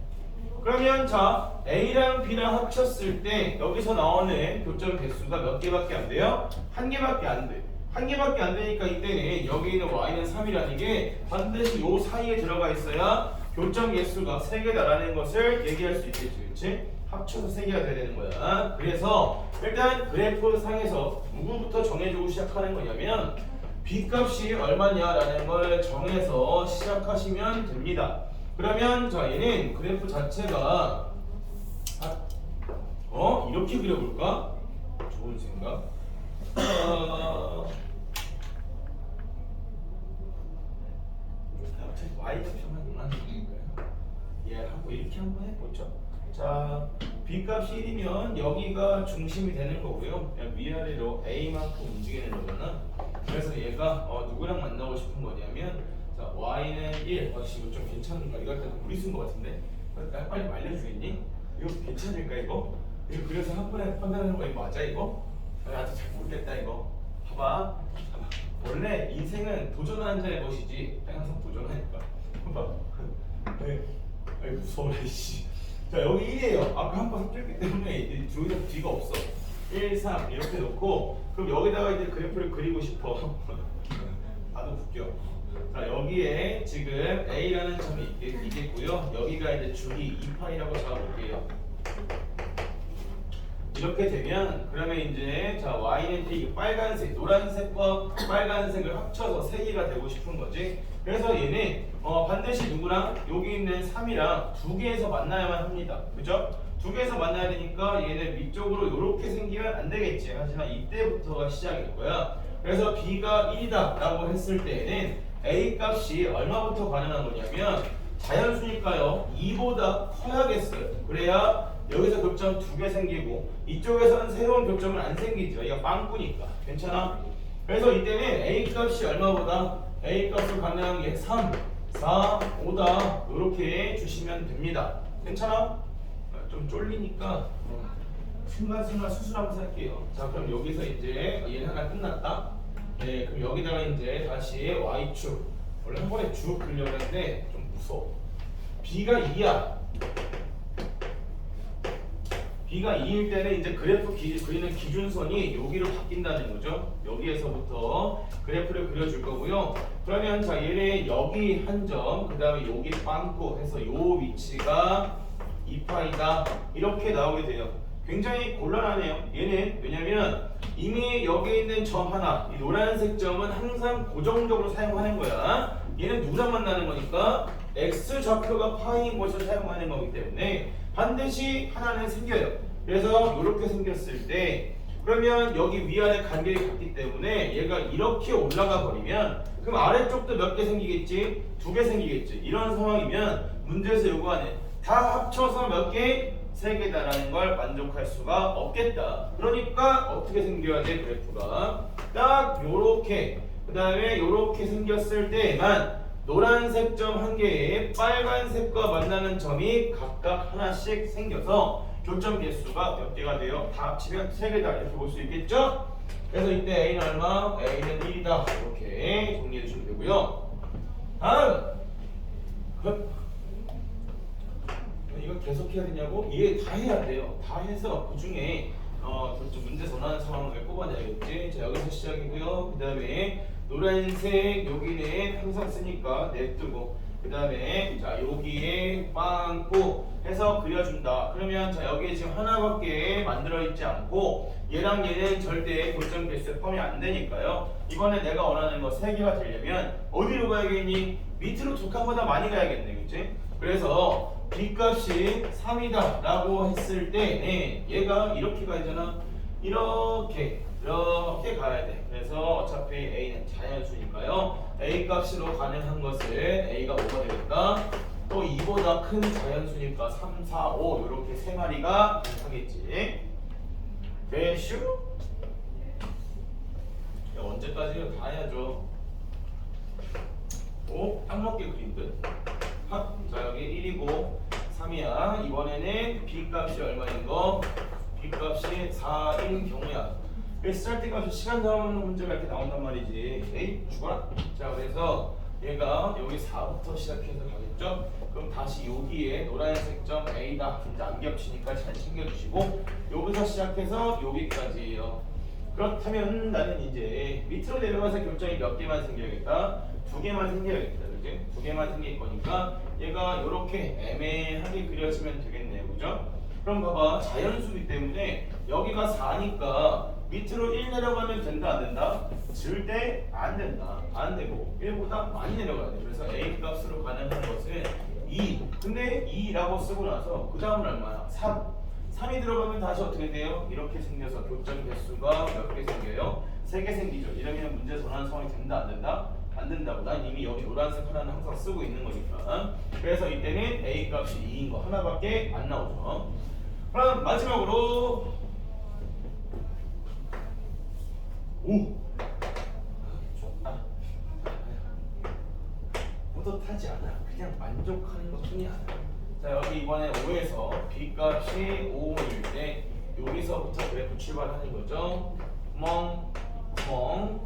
그러면 자 A랑 B랑 합쳤을 때 여기서 나오는 교점 개수가 몇 개밖에 안 돼요? 한 개밖에 안 돼. 한 개밖에 안 되니까 이때는 여기 있는 y는 3이라는 게 반드시 요 사이에 들어가 있어야 교점 개수가 3개다라는 것을 얘기할 수 있겠지, 그렇지? 합쳐서 3개가 돼야 되는 거야. 그래서 일단 그래프 상에서 누구부터 정해주고 시작하는 거냐면 b 값이 얼마냐라는 걸 정해서 시작하시면 됩니다. 그러면 자 얘는 그래프 자체가 이렇게 그려볼까? 좋은 생각. y값만 그릴까요? 예, 하고 이렇게 한번 해보죠. 자, b 값이 1이면 여기가 중심이 되는 거고요. 그냥 위아래로 a만큼 움직이는 거잖아. 그래서 얘가 누구랑 만나고 싶은 거냐면, 자, y는 1. 이거 좀 괜찮은가? 이거 약간 무리수인 것 같은데. 빨리 말려주겠니? 이거 괜찮을까 이거? 이거 그래서 한 번에 판단하는 거 이거 맞아 이거? 나도 잘 모르겠다 이거. 봐봐. 원래 인생은 도전하는 자의 것이지 항상 도전하니까. 봐봐. 아이 무서워라 씨. 자 여기 1이에요. 아까 한 번 섞였기 때문에 이제 여기서 뒤가 없어. 1, 3 이렇게 놓고 그럼 여기다가 이제 그래프를 그리고 싶어. 나도 웃겨. 자 여기에 지금 A라는 점이 있겠고요. 여기가 이제 주기 2파이라고 잡아볼게요. 이렇게 되면 그러면 이제 자 y는 이 빨간색, 노란색과 빨간색을 합쳐서 3개가 되고 싶은 거지. 그래서 얘는 반드시 누구랑 여기 있는 3이랑 2개에서 만나야만 합니다. 그죠? 2개에서 만나야 되니까 얘는 위쪽으로 이렇게 생기면 안 되겠지. 하지만 이때부터가 시작일 거야. 그래서 b가 1이다 라고 했을 때에는 a 값이 얼마부터 가능한 거냐면 자연수니까요 2보다 커야겠어요. 그래야 여기서 교점 2개 생기고 이쪽에서는 새로운 교점은 안 생기죠. 이거 빵꾸니까. 괜찮아? 그래서 이때는 A 값이 얼마보다? A 값을 가능한 게 3, 4, 5다 이렇게 주시면 됩니다. 괜찮아? 좀 쫄리니까 순간순간 수술하면서 할게요. 자 그럼 여기서 이제 얘는 하나 끝났다. 네 그럼 여기다가 이제 다시 Y축 원래 한 번에 쭉 그리려고 했는데 좀 무서워. B가 2야. B가 2일 때는 이제 그래프 그리는 기준선이 여기로 바뀐다는 거죠. 여기에서부터 그래프를 그려줄 거고요. 그러면 자 얘는 여기 한 점, 그 다음에 여기 빵꾸 해서 요 위치가 2파이다 이렇게 나오게 돼요. 굉장히 곤란하네요. 얘는 왜냐면 이미 여기 있는 점 하나, 이 노란색 점은 항상 고정적으로 사용하는 거야. 얘는 누구랑 만나는 거니까 x 좌표가 파이인 곳을 사용하는 거기 때문에 반드시 하나는 생겨요. 그래서 이렇게 생겼을 때 그러면 여기 위아래 간격이 같기 때문에 얘가 이렇게 올라가 버리면 그럼 아래쪽도 몇 개 생기겠지? 2개 생기겠지. 이런 상황이면 문제에서 요구하는 다 합쳐서 몇 개? 3개다라는 걸 만족할 수가 없겠다. 그러니까 어떻게 생겨야 돼? 그래프가 딱 요렇게 그 다음에 요렇게 생겼을 때만 노란색 점 한 개에 빨간색과 만나는 점이 각각 하나씩 생겨서 교점 개수가 몇 개가 돼요? 다 합치면 3개다 이렇게 볼 수 있겠죠? 그래서 이때 A는 얼마? A는 1이다 이렇게 정리해 주시면 되고요. 다음 이거 계속 해야 되냐고? 이해 다 해야 돼요. 다 해서 그 중에 좀 문제 전환 상황을 뽑아내야겠지. 자, 여기서 시작이고요. 그 다음에 노란색 여기는 항상 쓰니까 냅두고, 그 다음에 자 여기에 빵꾸 해서 그려준다. 그러면 자 여기에 지금 하나밖에 만들어 있지 않고 얘랑 얘는 절대 교점 개수 포함이 안 되니까요. 이번에 내가 원하는 거 3개가 되려면 어디로 가야겠니? 밑으로 두 칸보다 많이 가야겠네, 그치? 그래서 B값이 3이다 라고 했을 때 얘가 이렇게 가야잖아. 이렇게 가야 돼. 그래서 어차피 A는 자연수니까요. A 값으로 가능한 것은 A가 뭐가 되겠다? 또 2보다 큰 자연수니까 3, 4, 5 이렇게 3마리가 가능하겠지. 대슈? 야, 언제까지 다 해야죠. 오, 딱 맞게 그린 듯. 자, 여기 1이고 3이야. 이번에는 B값이 얼마인 거? B값이 4인 경우야. 그래서 할 때까지 시간 남는 문제가 이렇게 나온단 말이지. 에이, 죽어라. 자, 그래서 얘가 여기 4부터 시작해서 가겠죠? 그럼 다시 여기에 노란색 점 A다. 이제 안 겹치니까 잘 챙겨주시고, 여기서 시작해서 여기까지예요. 그렇다면 나는 이제 밑으로 내려가서 교점이 몇 개만 생겨야겠다? 2개만 생겨야겠다. 그치? 2개만 생길 거니까 얘가 이렇게 애매하게 그려지면 되겠네요. 그죠? 그럼 봐봐. 자연수기 때문에 여기가 4니까 밑으로 1 내려가면 된다 안 된다? 절대 안 된다. 안 되고 1보다 많이 내려가야 돼. 그래서 A 값으로 가능한 것은 2. 근데 2라고 쓰고 나서 그 다음은 얼마야? 3. 3이 들어가면 다시 어떻게 돼요? 이렇게 생겨서 교점 개수가 몇 개 생겨요? 3개 생기죠. 이러면 문제 전환 상황이 된다 안 된다? 안 된다고. 난 이미 여기 노란색 하나는 항상 쓰고 있는 거니까. 그래서 이때는 A 값이 2인 거 하나밖에 안 나오죠. 그럼 마지막으로 오! 좋다. 뿌듯하지 않아. 그냥 만족하는 것 뿐이야. 자, 여기 이번에 5에서 B값이 5일 때 여기서부터 그래프 출발하는 거죠.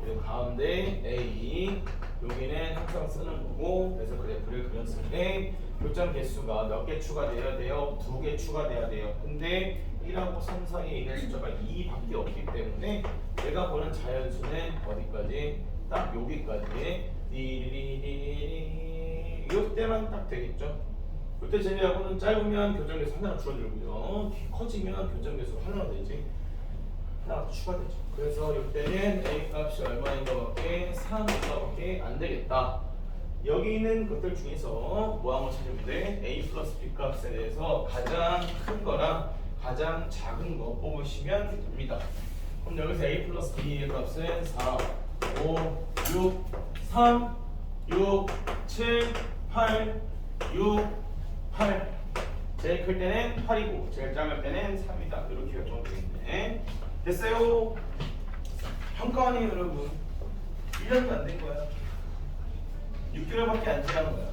그리고 가운데 A 여기는 항상 쓰는 거고, 그래서 그래프를 그렸을 때 교점 개수가 몇 개 추가돼야 돼요? 2개 추가돼야 돼요. 근데 1하고 3 사이에 있는 숫자가 2밖에 없기 때문에 내가 보는 자연수는 어디까지? 딱 여기까지. 이때만 딱 되겠죠. 이때 제외하고는 짧으면 교점 개수 하나가 줄어들고요. 커지면 교점 개수 하나가 되지. 하나가 추가되죠. 그래서 이때는 A 값이 얼마인 거밖에 3밖에 안 되겠다. 여기 있는 것들 중에서 뭐 한번 찾으면 돼? A 플러스 B 값에 대해서 가장 큰 거랑 가장 작은 거 뽑으시면 됩니다. 그럼 여기서 A 플러스 B의 값은 4, 5, 6, 3, 6, 7, 8, 6, 8. 제일 클 때는 8이고 제일 작을 때는 3이다. 이렇게 결정되어 있네. 됐어요? 평가하네요 여러분. 1년도 안 된 거야. 6개월밖에 안 지난 거야.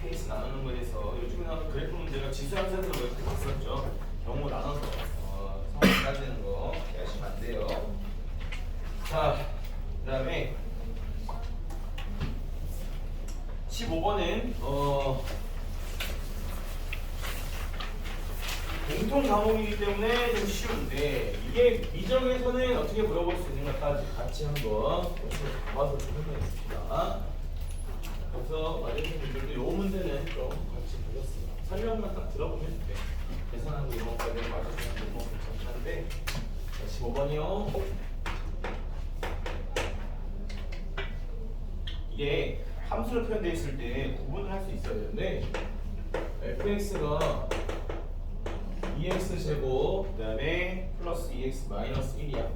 페이스 나누는 거에서 요즘에 나오는 그래프 문제가 지수함수에서 이렇게 봤었죠. 경우 나눠서 성을 따지는 거 하시면 안 돼요. 자, 그 다음에 15번은 공통 과목이기 때문에 좀 쉬운데, 이게 미정에서는 어떻게 물어볼 수 있는가까지 같이 한번 봐서 좀 설명해 줍시다. 그래서 맞으신 분들도 이 문제는 좀 같이 보겠습니다. 설명만 딱 들어보면 돼. 계산하고 이런 것까지 맞으시는 분들 뭐 괜찮은데. 자, 15번이요. 이게 함수로 표현되어 있을 때 구분을 할 수 있어야 되는데, fx가 2x 제곱 그 다음에 플러스 2x 마이너스 1이야.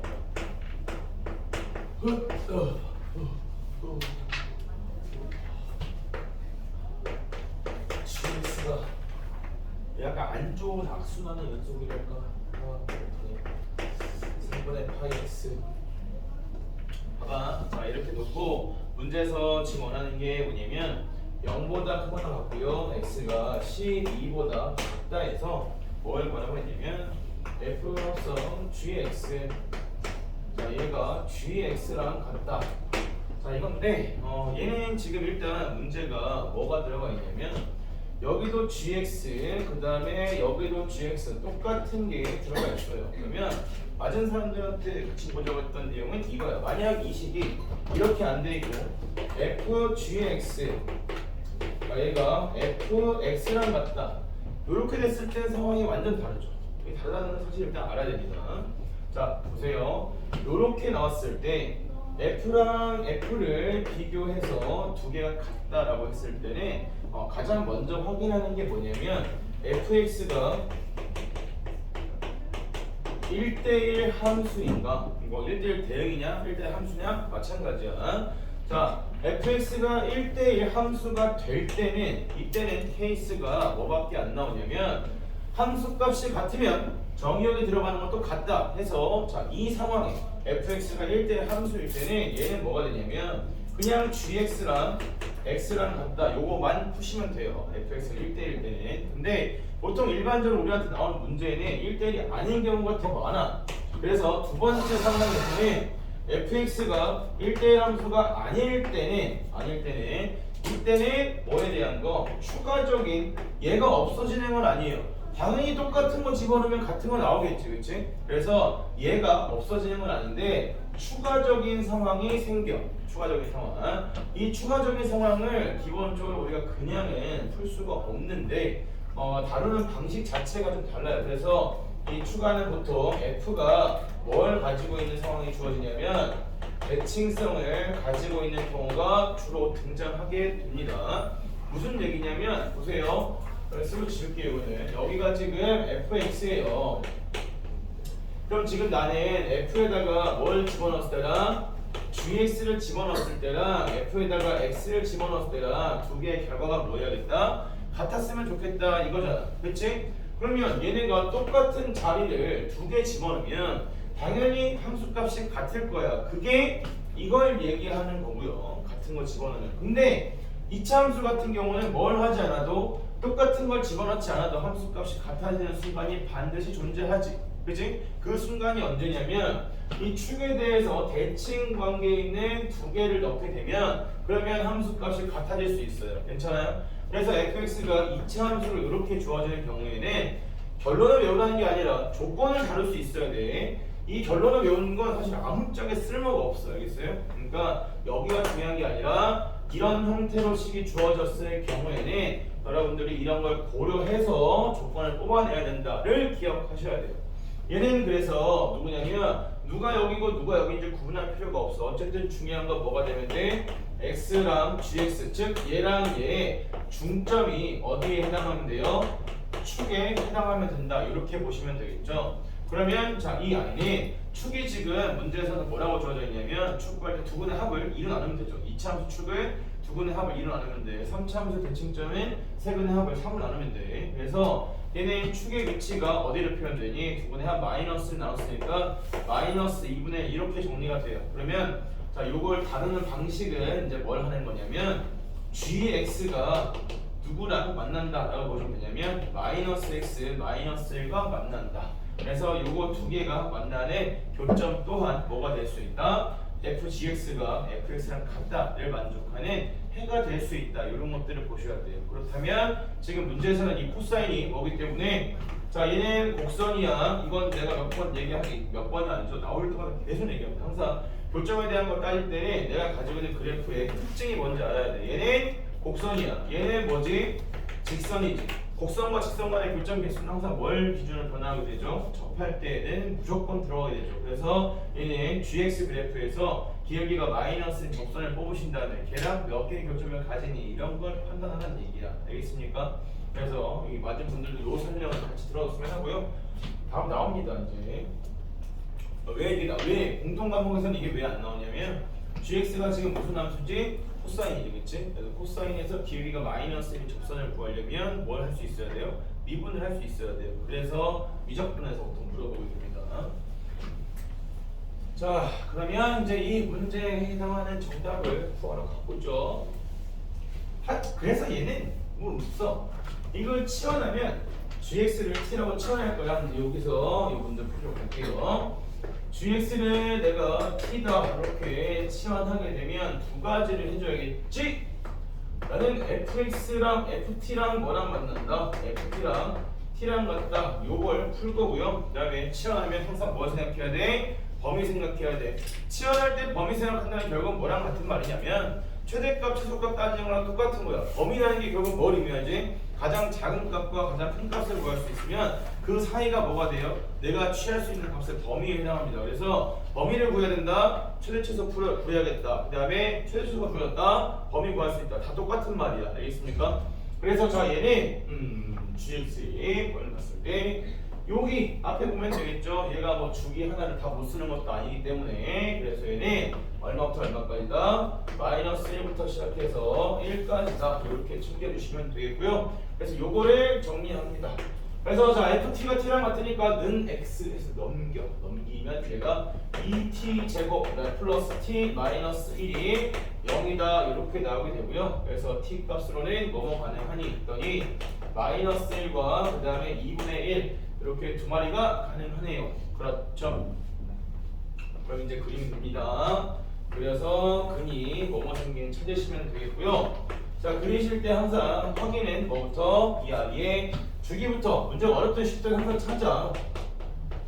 gx가 약간 안 좋은 악순환의 연속이랄까. 3분의 파이 x. 봐봐. 자, 이렇게 놓고 문제에서 지금 원하는 게 뭐냐면 0보다 크거나 같고요. x가 12보다 작다 해서 뭘 뭐라고 했냐면 f 합성 gx. 자, 얘가 gx랑 같다. 자, 이건데 얘는 지금 일단 문제가 뭐가 들어가 있냐면 여기도 gx 그 다음에 여기도 gx 똑같은 게 들어가 있어요. 그러면 맞은 사람들한테 같이 보자고 했던 내용은 이거야. 만약 이 식이 이렇게 안 돼 있고 fgx 얘가 fx랑 같다 이렇게 됐을 때는 상황이 완전 다르죠. 다르다는 건 사실 일단 알아야 됩니다. 자 보세요. 이렇게 나왔을 때 F랑 F를 비교해서 두 개가 같다라고 했을 때는 가장 먼저 확인하는 게 뭐냐면 fx가 1대1 함수인가? 이거 1대1 대응이냐? 1대1 함수냐? 마찬가지야. 자, fx가 1대1 함수가 될 때는 이때는 케이스가 뭐밖에 안 나오냐면 함수 값이 같으면 정의역에 들어가는 것도 같다 해서 자, 이 상황에 fx가 1대1 함수일 때는 얘는 뭐가 되냐면 그냥 gx랑 x랑 같다 요거만 푸시면 돼요. fx가 1대1일 때는. 근데 보통 일반적으로 우리한테 나오는 문제는 1대1이 아닌 경우가 더 많아. 그래서 두 번째 상황에서는 fx가 1대1 함수가 아닐 때는 이때는 뭐에 대한 거 추가적인 얘가 없어지는 건 아니에요. 당연히 똑같은 거 집어넣으면 같은 거 나오겠지, 그렇지? 그래서 얘가 없어지는 건 아닌데 추가적인 상황이 생겨. 추가적인 상황. 이 추가적인 상황을 기본적으로 우리가 그냥은 풀 수가 없는데 다루는 방식 자체가 좀 달라요. 그래서 이 추가는 보통 f가 뭘 가지고 있는 상황이 주어지냐면 대칭성을 가지고 있는 경우가 주로 등장하게 됩니다. 무슨 얘기냐면 보세요. 쓰고 지울게요. 이거는 여기가 지금 fx예요. 그럼 지금 나는 f에다가 뭘 집어넣었을 때랑 gx를 집어넣었을 때랑 f에다가 x를 집어넣었을 때랑 두 개의 결과가 뭐여야겠다? 같았으면 좋겠다 이거잖아. 그치? 그러면 얘네가 똑같은 자리를 두 개 집어넣으면 당연히 함수값이 같을 거야. 그게 이걸 얘기하는 거고요. 같은 거 집어넣으면. 근데 이차 함수 같은 경우는 뭘 하지 않아도 똑같은 걸 집어넣지 않아도 함수값이 같아지는 순간이 반드시 존재하지. 그치? 그 순간이 언제냐면 이 축에 대해서 대칭 관계에 있는 두 개를 넣게 되면 그러면 함수값이 같아질 수 있어요. 괜찮아요? 그래서 fx가 이차 함수로 이렇게 주어지는 경우에는 결론을 외우라는 게 아니라 조건을 다룰 수 있어야 돼. 이 결론을 외우는 건 사실 아무짝에 쓸모가 없어요. 알겠어요? 그러니까 여기가 중요한 게 아니라 이런 형태로 식이 주어졌을 경우에는 여러분들이 이런 걸 고려해서 조건을 뽑아내야 된다를 기억하셔야 돼요. 얘는 그래서 누구냐면 누가 여기고 누가 여기인지 구분할 필요가 없어. 어쨌든 중요한 건 뭐가 되면 돼? x랑 gx 즉 얘랑 얘의 중점이 어디에 해당하면 돼요? 축에 해당하면 된다. 이렇게 보시면 되겠죠. 그러면 자, 이 안에 축이 지금 문제에서는 뭐라고 주어져 있냐면 축 구할 때 두 분의 합을 2로 나누면 되죠. 2차 함수 축을 두 분의 합을 2로 나누면 돼. 3차 함수 대칭점은 세 분의 합을 3으로 나누면 돼. 그래서 얘네 축의 위치가 어디로 표현되니? 두 분의 합 마이너스를 나눴으니까 마이너스 2분의 1 이렇게 정리가 돼요. 그러면 자, 요걸 다루는 방식은 이제 뭘 하는 거냐면 gx가 누구랑 만난다 라고 보시면 되냐면 마이너스 x 마이너스 1과 만난다. 그래서 요거 두 개가 만나는 교점 또한 뭐가 될 수 있다? fgx가 fx랑 같다를 만족하는 해가 될 수 있다. 이런 것들을 보셔야 돼요. 그렇다면 지금 문제에서는 이 코사인이 뭐기 때문에 자, 얘는 곡선이야. 이건 내가 몇 번이 아니죠. 나올 때마다 계속 얘기합니다. 항상 교점에 대한 거 따질 때는 내가 가지고 있는 그래프의 특징이 뭔지 알아야 돼. 얘는 곡선이야. 얘는 뭐지? 직선이지. 곡선과 직선 간의 교점 개수는 항상 뭘 기준으로 변화하게 되죠? 접할 때에는 무조건 들어가게 되죠. 그래서 얘는 gx 그래프에서 기울기가 마이너스인 접선을 뽑으신 다음에 걔랑 몇 개의 교점을 가지니 이런 걸 판단하는 얘기야. 알겠습니까? 그래서 이 맞은 분들도 요 설명을 같이 들어줬으면 하고요. 다음 나옵니다. 이제 왜 공통 과목에서는 이게 왜 안 나오냐면 gx가 지금 무슨 함수지? 코사인이겠지? 그래서 코사인에서 기울기가 마이너스인 접선을 구하려면 뭘 할 수 있어야 돼요? 미분을 할 수 있어야 돼요. 그래서 미적분에서 보통 물어보게 됩니다. 자, 그러면 이제 이 문제에 해당하는 정답을 구하러 가보죠. 그래서 얘는 뭐 없어. 이걸 치환하면 gx를 t라고 치환할 거야. 근데 여기서 이 문제 풀어볼게요. gx를 내가 t다 이렇게 치환하게 되면 두 가지를 해줘야겠지? 나는 fx랑 ft랑 뭐랑 만난다? ft랑 t랑 같다. 요걸 풀 거고요. 그 다음에 치환하면 항상 뭐 생각해야 돼? 범위 생각해야 돼. 치환할 때 범위 생각한다는 결국은 뭐랑 같은 말이냐면 최대값, 최소값 따지는 거랑 똑같은 거야. 범위라는 게 결국 뭘 의미하지? 가장 작은 값과 가장 큰 값을 구할 수 있으면 그 사이가 뭐가 돼요? 내가 취할 수 있는 값의 범위에 해당합니다. 그래서 범위를 구해야 된다. 최대 최소 구해야겠다. 그 다음에 최대 최소가 구했다. 범위 구할 수 있다. 다 똑같은 말이야. 알겠습니까? 그래서 자 얘는 gx에 걸렸을 때 여기 앞에 보면 되겠죠. 얘가 뭐 주기 하나를 다 못 쓰는 것도 아니기 때문에 그래서 얘는 얼마부터 얼마까지다? 마이너스 1부터 시작해서 1까지다. 이렇게 챙겨주시면 되겠고요. 그래서 요거를 정리합니다. 그래서 자 ft가 t랑 같으니까 는 x에서 넘기면 얘가 2t 제곱 플러스 t 마이너스 1이 0이다 이렇게 나오게 되고요. 그래서 t 값으로는 뭐뭐 가능하니 했더니 마이너스 1과 그 다음에 2분의 1 이렇게 두 마리가 가능하네요. 그렇죠? 그럼 이제 그림이 됩니다. 그래서 근이 뭐뭐 생긴 찾으시면 되겠고요. 자 그리실 때 항상 확인은 뭐부터? 이 아이의 주기부터 문제가 어렵든 쉽든 항상 찾아.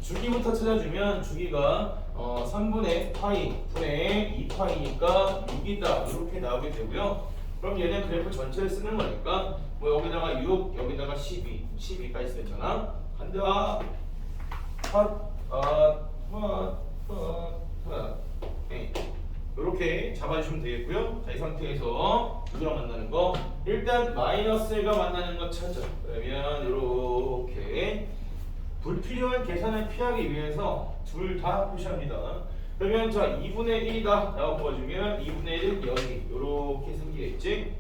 주기부터 찾아주면 주기가 3분의 파이 분의 2파이니까 6이다 이렇게 나오게 되고요. 그럼 얘는 그래프 전체를 쓰는 거니까 뭐 여기다가 6 여기다가 12까지 쓰잖아. 간다. 이렇게 잡아주시면 되겠고요. 자, 이 상태에서 누구랑 만나는 거? 일단 마이너스 1과 만나는 거 찾아. 그러면 이렇게 불필요한 계산을 피하기 위해서 둘 다 표시합니다. 그러면 자 2분의 1이다 라고 보여주면 2분의 1은 여기 이렇게 생기겠지?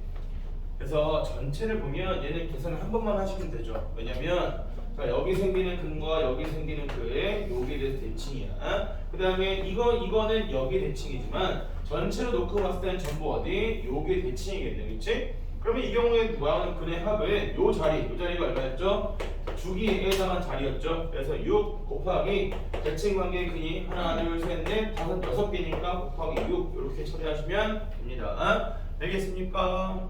그래서 전체를 보면 얘는 계산을 한 번만 하시면 되죠. 왜냐면 자 여기 생기는 근과 여기 생기는 그에 여기에 대해서 대칭이야. 그 다음에 이거는 여기 대칭이지만 전체로 놓고 봤을 때는 전부 어디? 여기 대칭이겠네, 그렇지? 그러면 이 경우에 나오는 근의 합은 요 자리가 얼마였죠? 주기에 해당한 자리였죠. 그래서 6 곱하기 대칭 관계의 근이 하나, 둘, 셋, 넷, 다섯, 6개니까 곱하기 6 이렇게 처리하시면 됩니다. 되겠습니까?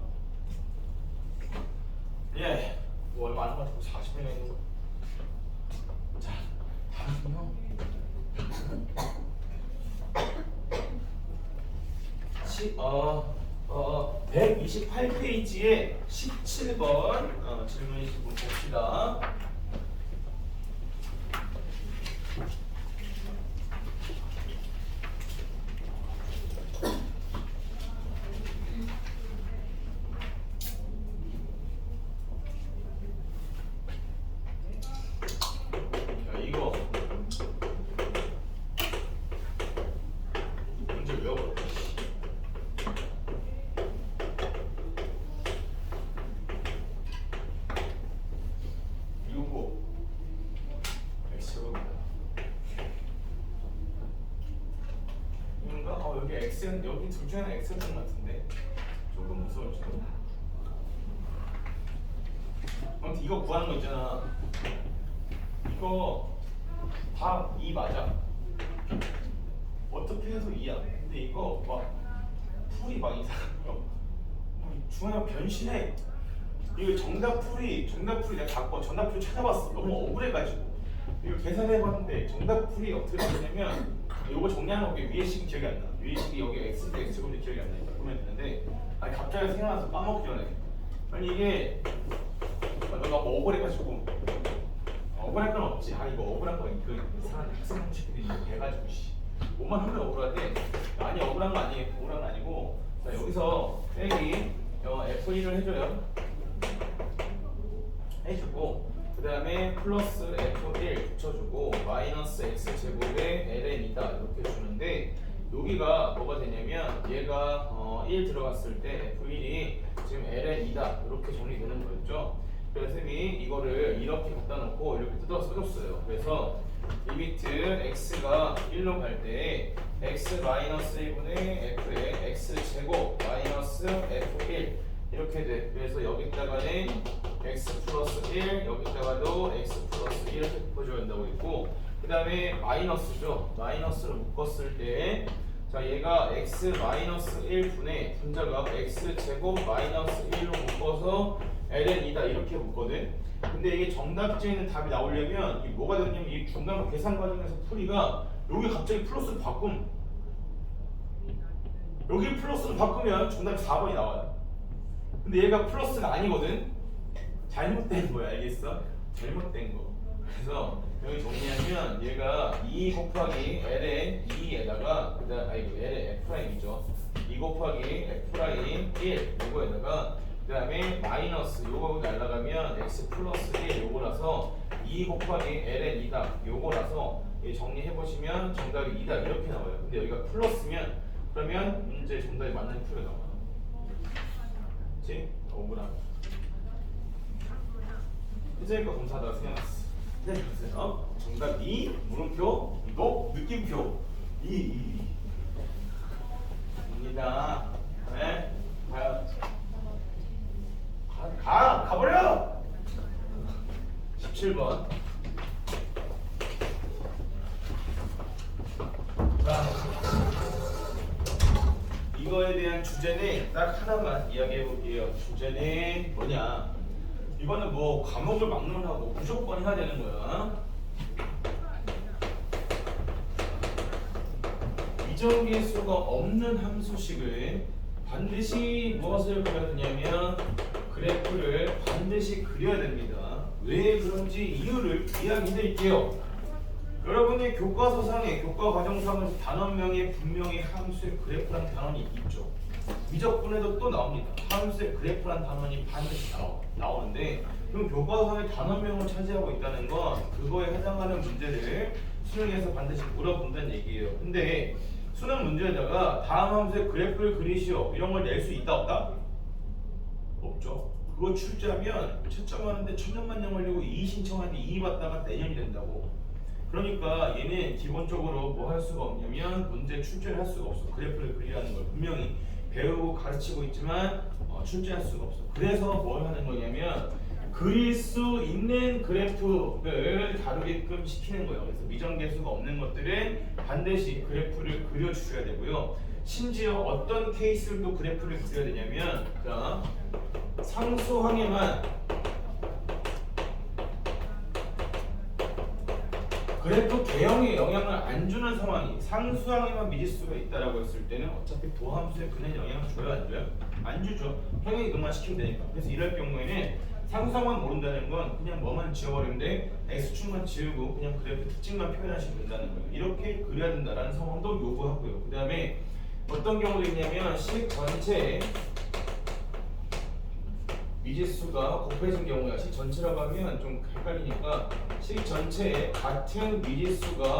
예. 뭐 얼마 안 남았고 40분이나 있는 거. 자, 다음은요. 128페이지에 17번 질문이신 분 봅시다. 자, 이거 문제 외워볼게요. 여기 X는 여기 둘 중에는 X였던 것 같은데 조금 무서울지도. 아무튼 이거 구하는 거 있잖아. 이거 다 2 맞아. 어떻게 해서 2야? 근데 이거 막 풀이 막 이상해요. 중간에 변신해. 이거 정답풀이 내가 갖고 정답풀이 찾아봤어. 너무 억울해가지고 이거 계산해봤는데 정답풀이 어떻게 되냐면 이거 정리하는 게 위에 식이 기억이 안 나. 위에 식이 여기 X인데 X제곱이 기억이 안 나니까 보면 되는데 아니 갑자기 생각나서 까먹기 전에 아니 이게 너가 뭐 억울해가지고 억울할 건 없지. 아 이거 억울한 거 그 이상한 학생 형식들이 해가지고 뭐만 하면 억울하대. 아니 억울한 거 아니에요. 억울한 거 아니고 자 여기서 빼기 F1을 해주고 그 다음에 플러스 F1 붙여주고 마이너스 X제곱에 ln이다 이렇게 주는데 여기가 뭐가 되냐면 얘가 1 들어갔을 때 F1이 지금 ln이다 이렇게 정리되는 거였죠. 그래서 쌤이 이거를 이렇게 갖다 놓고 이렇게 뜯어 써줬어요. 그래서 리미트 x가 1로 갈 때 x 마이너스 1분의 f의 x제곱 마이너스 f1 이렇게 돼. 그래서 여기다가는 x 플러스 1 여기다가도 x 플러스 1 이렇게 바꿔줘야 된다고 했고 그 다음에 마이너스죠. 마이너스를 묶었을 때 자, 얘가 x-1분의 분자가 x제곱 마이너스 1로 묶어서 ln이다 이렇게 묶거든. 근데 이게 정답지에 있는 답이 나오려면 이 뭐가 되냐면 이 중간 계산 과정에서 풀이가 여기 갑자기 플러스로 바꿈. 여기 플러스로 바꾸면 정답이 4번이 나와요. 근데 얘가 플러스가 아니거든. 잘못된 거야, 알겠어? 잘못된 거. 그래서 여기 정리하면 얘가 2 곱하기 ln 2에다가 그다음 아이고 ln f'이죠. 2 곱하기 f' 1 요거에다가 그다음에 마이너스 요거 날라가면 x 플러스 1 요거라서 2 곱하기 ln 2다 요거라서 정리해 보시면 정답이 2다 이렇게 나와요. 근데 여기가 플러스면 그러면 문제 정답이 맞는 풀이 나와. 그렇지? 억울함. 희재이가 검사하다가 생각났어. 정답 2 물음표 이거 느낌표 2입니다. 네? 가요. 가버려. 17번. 자, 이거에 대한 주제는 딱 하나만 이야기해 볼게요. 주제는 뭐냐? 이거는 뭐 과목을 막론하고 무조건 해야 되는 거야. 미정계수가 없는 함수식을 반드시 무엇을 그려야 되냐면 그래프를 반드시 그려야 됩니다. 왜 그런지 이유를 이야기해 드릴게요. 여러분이 교과서상에 교과과정상에서 단원명에 분명히 함수의 그래프란 단원이 있죠. 미적분에도 또 나옵니다. 함수의 그래프란 단원이 반드시 나오는데 그럼 교과서상의 단원명을 차지하고 있다는 건 그거에 해당하는 문제를 수능에서 반드시 물어본다는 얘기예요. 근데 수능 문제에다가 다음 함수의 그래프를 그리시오 이런 걸 낼 수 있다 없다? 없죠. 그거 출제하면 채점하는데 천년만년 걸리고 이의 신청하는데 이의 받다가 내년이 된다고. 그러니까 얘는 기본적으로 뭐 할 수가 없냐면 문제 출제를 할 수가 없어. 그래프를 그리라는 걸 분명히 배우고 가르치고 있지만 출제할 수가 없어. 그래서 뭘 하는 거냐면 그릴 수 있는 그래프를 다루게끔 시키는 거예요. 그래서 미정계수가 없는 것들은 반드시 그래프를 그려주셔야 되고요. 심지어 어떤 케이스로 그래프를 그려야 되냐면 자, 상수항에만 그래프 개형에 영향을 안 주는 상황이 상수항에만 미지수가 있다라고 했을 때는 어차피 도함수에 그냥 영향을 줘요 안 줘요? 안 주죠. 평행 이동만 시키면 되니까. 그래서 이럴 경우에는 상수항만 모른다는 건 그냥 뭐만 지워버리는데 x축만 지우고 그냥 그래프 특징만 표현하시면 된다는 거예요. 이렇게 그려야 된다라는 상황도 요구하고요. 그 다음에 어떤 경우도 있냐면 식 전체에 미지수가 곱해진 경우야. 식 전체라고 하면 좀 헷갈리니까 식 전체에 같은 미지수가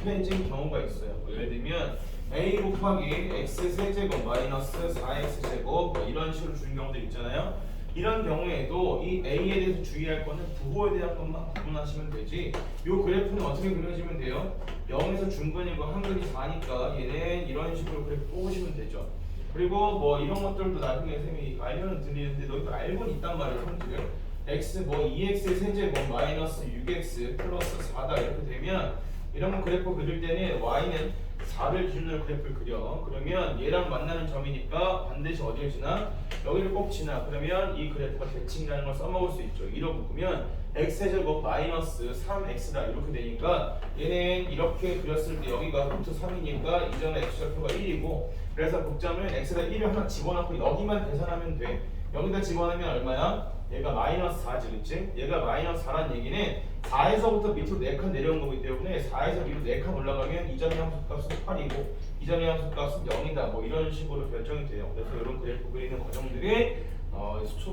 곱해진 경우가 있어요. 뭐 예를 들면 a 곱하기 x 세제곱 마이너스 4x 제곱 뭐 이런 식으로 주는 경우들 있잖아요. 이런 경우에도 이 a에 대해서 주의할 거는 부호에 대한 것만 구분하시면 되지. 이 그래프는 어떻게 그려지면 돼요? 0에서 중근이고 한근이 4니까 얘는 이런 식으로 그래프 뽑으시면 되죠. 그리고 뭐 이런 것들도 나중에 쌤이 알면은 들리는데 너희도 알고는 있단 말이에요. 성질을 x 뭐 2x의 세제곱 마이너스 6x 플러스 4다 이렇게 되면 이런 거 그래프 그릴 때는 y는 4를 기준으로 그래프를 그려. 그러면 얘랑 만나는 점이니까 반드시 어디를 지나? 여기를 꼭 지나. 그러면 이 그래프가 대칭이라는 걸 써먹을 수 있죠. 이로 묶으면 x제곱 마이너스 3x다 이렇게 되니까 얘는 이렇게 그렸을 때 여기가 루트 3이니까 이전에 x좌표가 1이고 그래서 복잡을 x에다 1을 하나 집어넣고 여기만 계산하면 돼. 여기다 집어넣으면 얼마야? 얘가 마이너스 4지 그치? 얘가 마이너스 4란 얘기는 4에서부터 밑으로 4칸 내려온 거기 때문에 4에서 밑으로 4칸 올라가면 이전의 함수값은 8이고 이전의 함수값은 0이다 뭐 이런 식으로 결정이 돼요. 그래서 이런 그래프 그리는 과정들이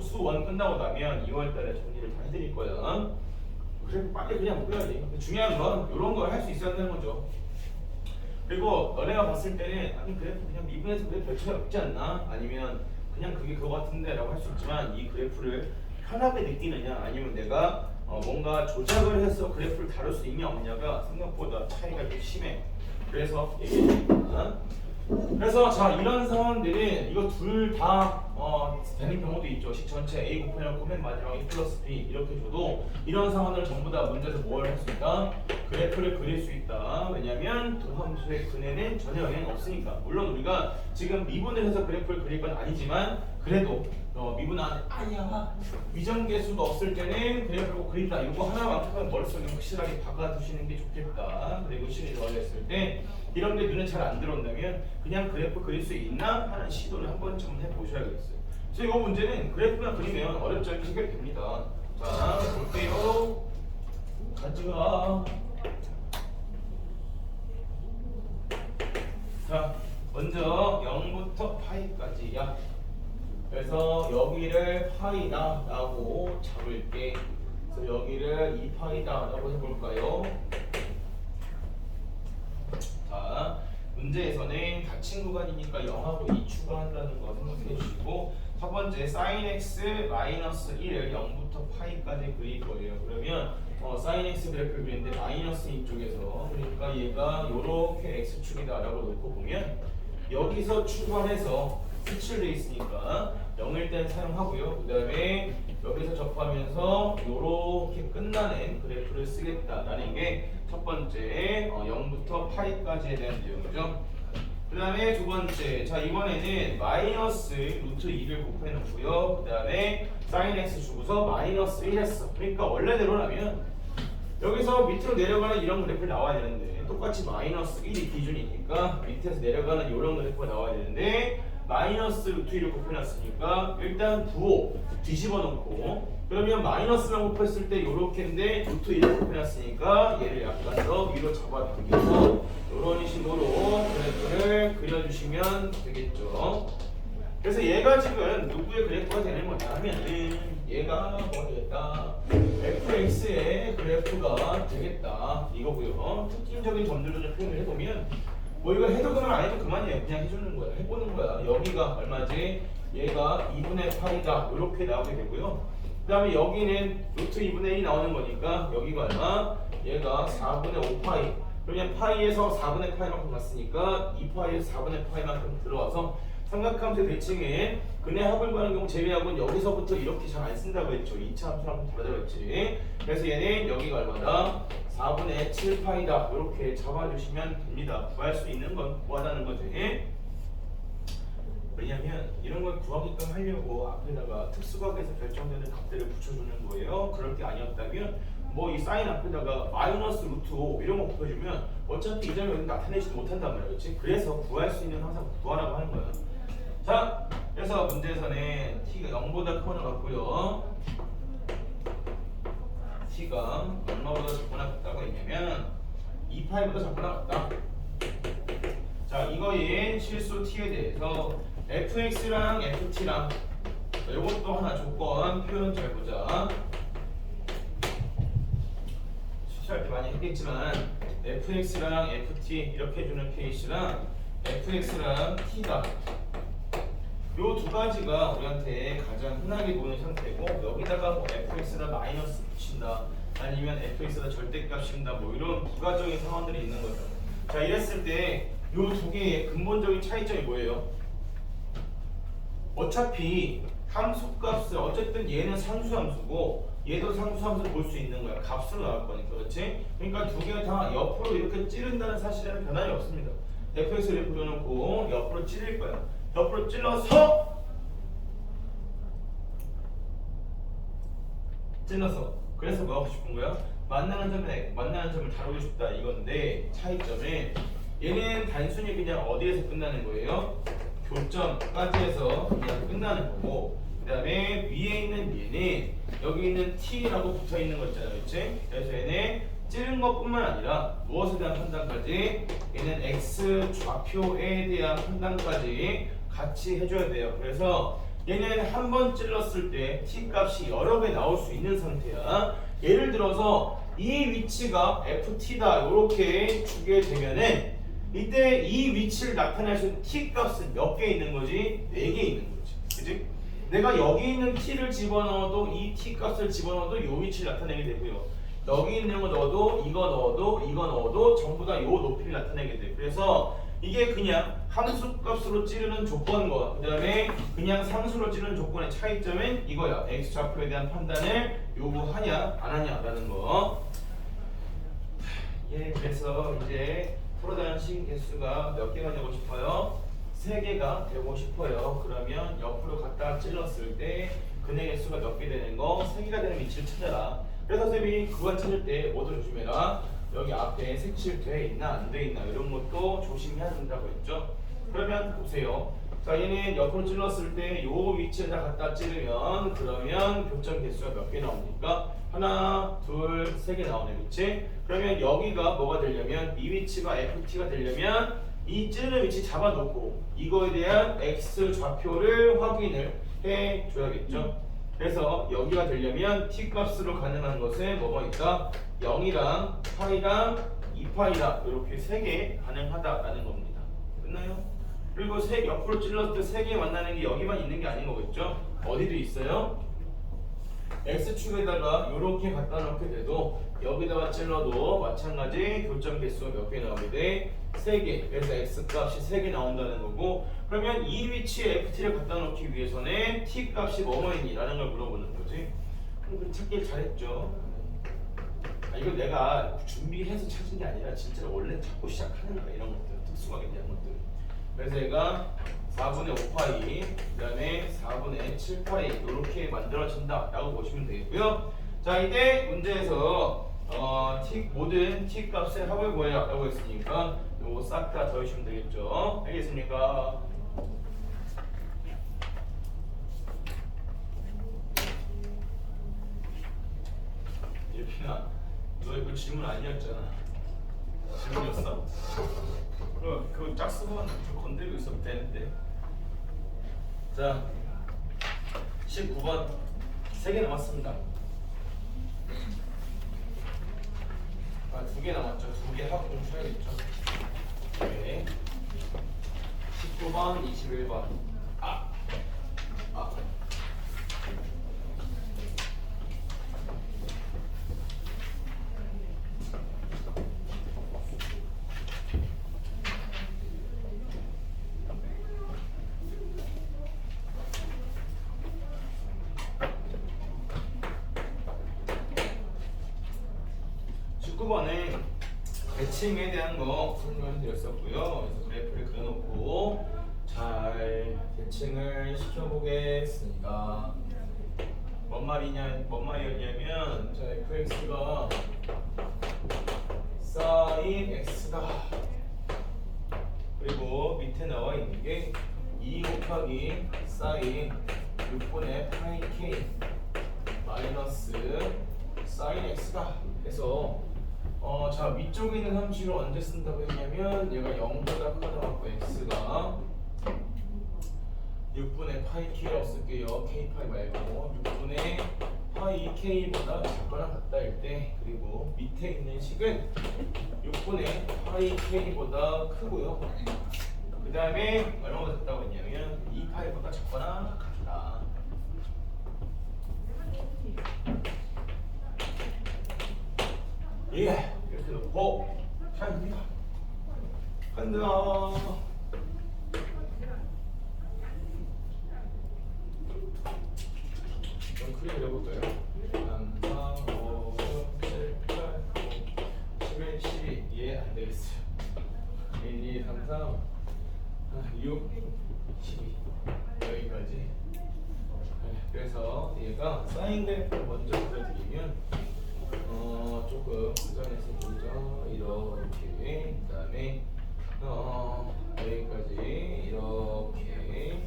수원 끝나고 나면 2월달에 정리를 다 해드릴 거야. 그래 빨리 그냥 묶어야 돼. 중요한 건 이런 걸 할 수 있어야 되는 거죠. 그리고 너네가 봤을 때는 아니 그래프 그냥 미분해서 그래프 별 차이 없지 않나? 아니면 그냥 그게 그거 같은데 라고 할 수 있지만 이 그래프를 편하게 느끼느냐 아니면 내가 뭔가 조작을 해서 그래프를 다룰 수 있냐 없냐가 생각보다 차이가 좀 심해. 그래서 얘기해드립니다. 그래서 자 이런 상황들은 이거 둘 다 되는 경우도 있죠. 식 전체 A 곱해놓고 맨 마지막에 플러스 B 이렇게 줘도 이런 상황을 전부 다 문제에서 뭘 할 수 있다? 그래프를 그릴 수 있다. 왜냐면 두 함수의 근해는 전혀 영향이 없으니까. 물론 우리가 지금 미분을 해서 그래프를 그릴 건 아니지만 그래도 미분 안에 아야 위정계수가 없을 때는 그래프를 꼭 그린다. 이거 하나만큼은 머릿속에 확실하게 박아두시는 게 좋겠다. 그리고 시간이 더했을 때 이런 게 눈에 잘 안 들어온다면 그냥 그래프 그릴 수 있나 하는 시도를 한 번쯤 해보셔야겠어요. 그래서 이 문제는 그래프만 그리면 어렵지 않게 해결됩니다. 자, 볼게요. 가져가. 자, 먼저 0부터 파이까지야. 그래서 여기를 파이다 라고 잡을게. 그래서 여기를 2파이다 라고 해볼까요? 자, 문제에서는 닫힌 구간이니까 0하고 2 추가한다는 거 생각해 주시고, 첫 번째 sin x 마이너스 1을 0부터 파이까지 그릴 거예요. 그러면 sin x 그래프를 그리는데 마이너스 이쪽에서, 그러니까 얘가 요렇게 x축이다 라고 놓고 보면 여기서 출발해서 색칠돼 있으니까 0일 땐 사용하고요. 그 다음에 여기서 접하면서 요렇게 끝나는 그래프를 쓰겠다라는 게 첫 번째 0부터 파이까지에 대한 내용이죠. 그 다음에 두 번째, 자 이번에는 마이너스 루트 2를 곱해놓고요. 그 다음에 sin x 주고서 마이너스 1 했어. 그러니까 원래대로라면 여기서 밑으로 내려가는 이런 그래프가 나와야 되는데 똑같이 마이너스 1이 기준이니까 밑에서 내려가는 이런 그래프가 나와야 되는데 마이너스 루트 1을 곱해놨으니까 일단 부호 뒤집어 놓고, 그러면 마이너스랑 곱했을 때 요렇게인데 루트 1을 곱해놨으니까 얘를 약간 더 위로 잡아당겨서 이런 식으로 그래프를 그려주시면 되겠죠. 그래서 얘가 지금 누구의 그래프가 되는 거냐 하면은 얘가 뭐가 되겠다? fx의 그래프가 되겠다 이거고요. 특징적인 점들도 좀 표현을 해보면 뭐 이거 해도 그만 안 해도 그만이에요. 그냥 해주는 거야. 해보는 거야. 여기가 얼마지? 얘가 2분의 파이다 이렇게 나오게 되고요. 그 다음에 여기는 루트 2분의 1이 나오는 거니까 여기가 얼마? 얘가 4분의 5파이. 그러면 파이에서 4분의 파이만큼 갔으니까 2파이에서 4분의 파이만큼 들어와서 삼각함수 대칭에 근해 합을 구하는 경우 제외하고는 여기서부터 이렇게 잘 안 쓴다고 했죠. 2차 함수랑 좀 다르다고 했지. 그래서 얘는 여기가 얼마다? 4분의 7파이다 이렇게 잡아주시면 됩니다. 구할 수 있는 건 구하자는 거지. 왜냐면 이런 걸 구하게끔 하려고 앞에다가 특수각에서 결정되는 값들을 붙여주는 거예요. 그럴 게 아니었다면 뭐 이 사인 앞에다가 마이너스 루트 5 이런 거 붙여주면 어차피 이 점을 여기 나타내지도 못한단 말이야. 그렇지? 그래서 구할 수 있는 항상 구하라고 하는 거야. 자, 그래서 문제에서는 t가 0보다 크거나 같고요. t가 얼마보다 작거나 같다고 했냐면 2파이보다 작거나 같다. 자, 이거의 실수 t에 대해서 fx랑 ft랑 이것도 하나 조건 표현 잘 보자. 시할 때 많이 했겠지만 fx랑 ft 이렇게 해주는 케이스랑 fx랑 t다. 요 두 가지가 우리한테 가장 흔하게 보이는 상태고, 여기다가 뭐 fx다 마이너스 붙인다 아니면 fx다 절대값 씌운다 뭐 이런 부가적인 상황들이 있는 거죠. 자, 이랬을 때 요 두 개의 근본적인 차이점이 뭐예요? 어차피 함수값을 어쨌든 얘는 상수함수고 얘도 상수함수를 볼 수 있는 거야. 값으로 나올 거니까. 그렇지? 그러니까 두 개가 다 옆으로 이렇게 찌른다는 사실에는 변함이 없습니다. fx를 이렇게 그려놓고 옆으로 찌를 거야. 옆으로 찔러서 그래서 뭐 하고 싶은 거야? 만나는 점을 다루고 싶다 이건데, 차이점은 얘는 단순히 그냥 어디에서 끝나는 거예요? 교점까지 해서 그냥 끝나는 거고, 그 다음에 위에 있는 얘는 여기 있는 t라고 붙어 있는 거 있잖아요. 그렇지? 그래서 얘는 찌른 것뿐만 아니라 무엇에 대한 판단까지, 얘는 x 좌표에 대한 판단까지 같이 해줘야 돼요. 그래서 얘는 한 번 찔렀을 때 t 값이 여러 개 나올 수 있는 상태야. 예를 들어서 이 위치가 ft다 이렇게 주게 되면은 이때 이 위치를 나타낼 수 있는 t 값은 몇 개 있는 거지? 4개 있는 거지. 그치? 내가 여기 있는 t를 집어넣어도 이 t 값을 집어넣어도 이 위치를 나타내게 되고요. 여기 있는 거 넣어도 이거 넣어도 이거 넣어도 전부 다 이 높이를 나타내게 돼. 그래서 이게 그냥 함수 값으로 찌르는 조건과 그 다음에 그냥 상수로 찌르는 조건의 차이점은 이거야. x좌표에 대한 판단을 요구하냐 안 하냐라는 거. 예, 그래서 이제 풀어다는 식 개수가 몇 개가 되고 싶어요? 3개가 되고 싶어요. 그러면 옆으로 갖다 찔렀을 때 근의 개수가 몇 개 되는 거 3개가 되는 위치를 찾아라. 그래서 선생님이 그거 찾을 때 뭐도 조심해라. 여기 앞에 색칠돼 있나 안 돼 있나 이런 것도 조심해야 된다고 했죠. 그러면 보세요. 자, 얘는 옆으로 찔렀을 때 요 위치에다 갖다 찌르면 그러면 교점 개수가 몇 개 나옵니까? 하나, 둘, 3개 나오네, 그치? 그러면 여기가 뭐가 되려면 이 위치가 FT가 되려면 이 찌르는 위치 잡아놓고 이거에 대한 X 좌표를 확인을 해줘야겠죠. 그래서 여기가 되려면 T 값으로 가능한 것은 뭐가 있다? 0이랑 파이랑 2파이랑 이렇게 3개 가능하다라는 겁니다. 끝나요? 그리고 옆으로 찔렀을 때 3개 만나는 게 여기만 있는 게 아닌 거겠죠? 어디도 있어요? X축에다가 이렇게 갖다 놓게 돼도 여기다가 찔러도 마찬가지 교점 개수가 몇 개 나오게 돼? 3개. 그래서 X값이 3개 나온다는 거고, 그러면 이 위치에 FT를 갖다 놓기 위해서는 T값이 뭐뭐이니? 라는 걸 물어보는 거지. 그럼 그 찾길 잘했죠. 이건 내가 준비해서 찾은 게 아니라 진짜 원래 찾고 시작하는 거야. 이런 것들, 특수하게 대한 것들. 그래서 얘가 4분의 5파이, 그 다음에 4분의 7파이 이렇게 만들어진다 라고 보시면 되겠고요. 자, 이때 문제에서 모든 t 값의 합을 구해라 라고 했으니까 요거 싹 다 더해주시면 되겠죠. 알겠습니까? 예빈아, 너 이거 질문 아니었잖아. 질문이었어? 그럼 그 짝수만 건드리고 있어도 되는데. 자, 19번 3개 남았습니다. 2개 남았죠. 2개 하고 공부해야겠죠. 네. 19번 21번 은 대칭에 대한 거 설명드렸었고요. 그래서 그래프를 그려놓고 잘 대칭을 시켜보겠습니다. 뭔 말이었냐면, 자, fx가 sin x다. 그리고 밑에 나와 있는 게 2 곱하기 sin 6분의 파이 k 마이너스 sin x다. 그래서 자, 위쪽에 있는 함수를 언제 쓴다고 했냐면 얘가 0보다 크다고 x가 6분의 파이 k라고 쓸게요. k 파이 말고 6분의 파이 k보다 작거나 같다 할 때, 그리고 밑에 있는 식은 6분의 파이 k보다 크고요. 그 다음에 얼마보다 작다고 했냐면 2파이보다 작거나 같다. 예, 이렇게 놓고 차입니다. 간다. 좀 크게 그려볼까요? 3, 4, 5, 6, 7, 8, 9, 11, 12. 예, 안 되겠어요. 1, 2, 3, 4, 6, 12. 여기까지. 네, 그래서 얘가 사인 그래프를 먼저 그려드리면 조금 그 전에서 보죠. 이렇게, 그 다음에 여기까지 이렇게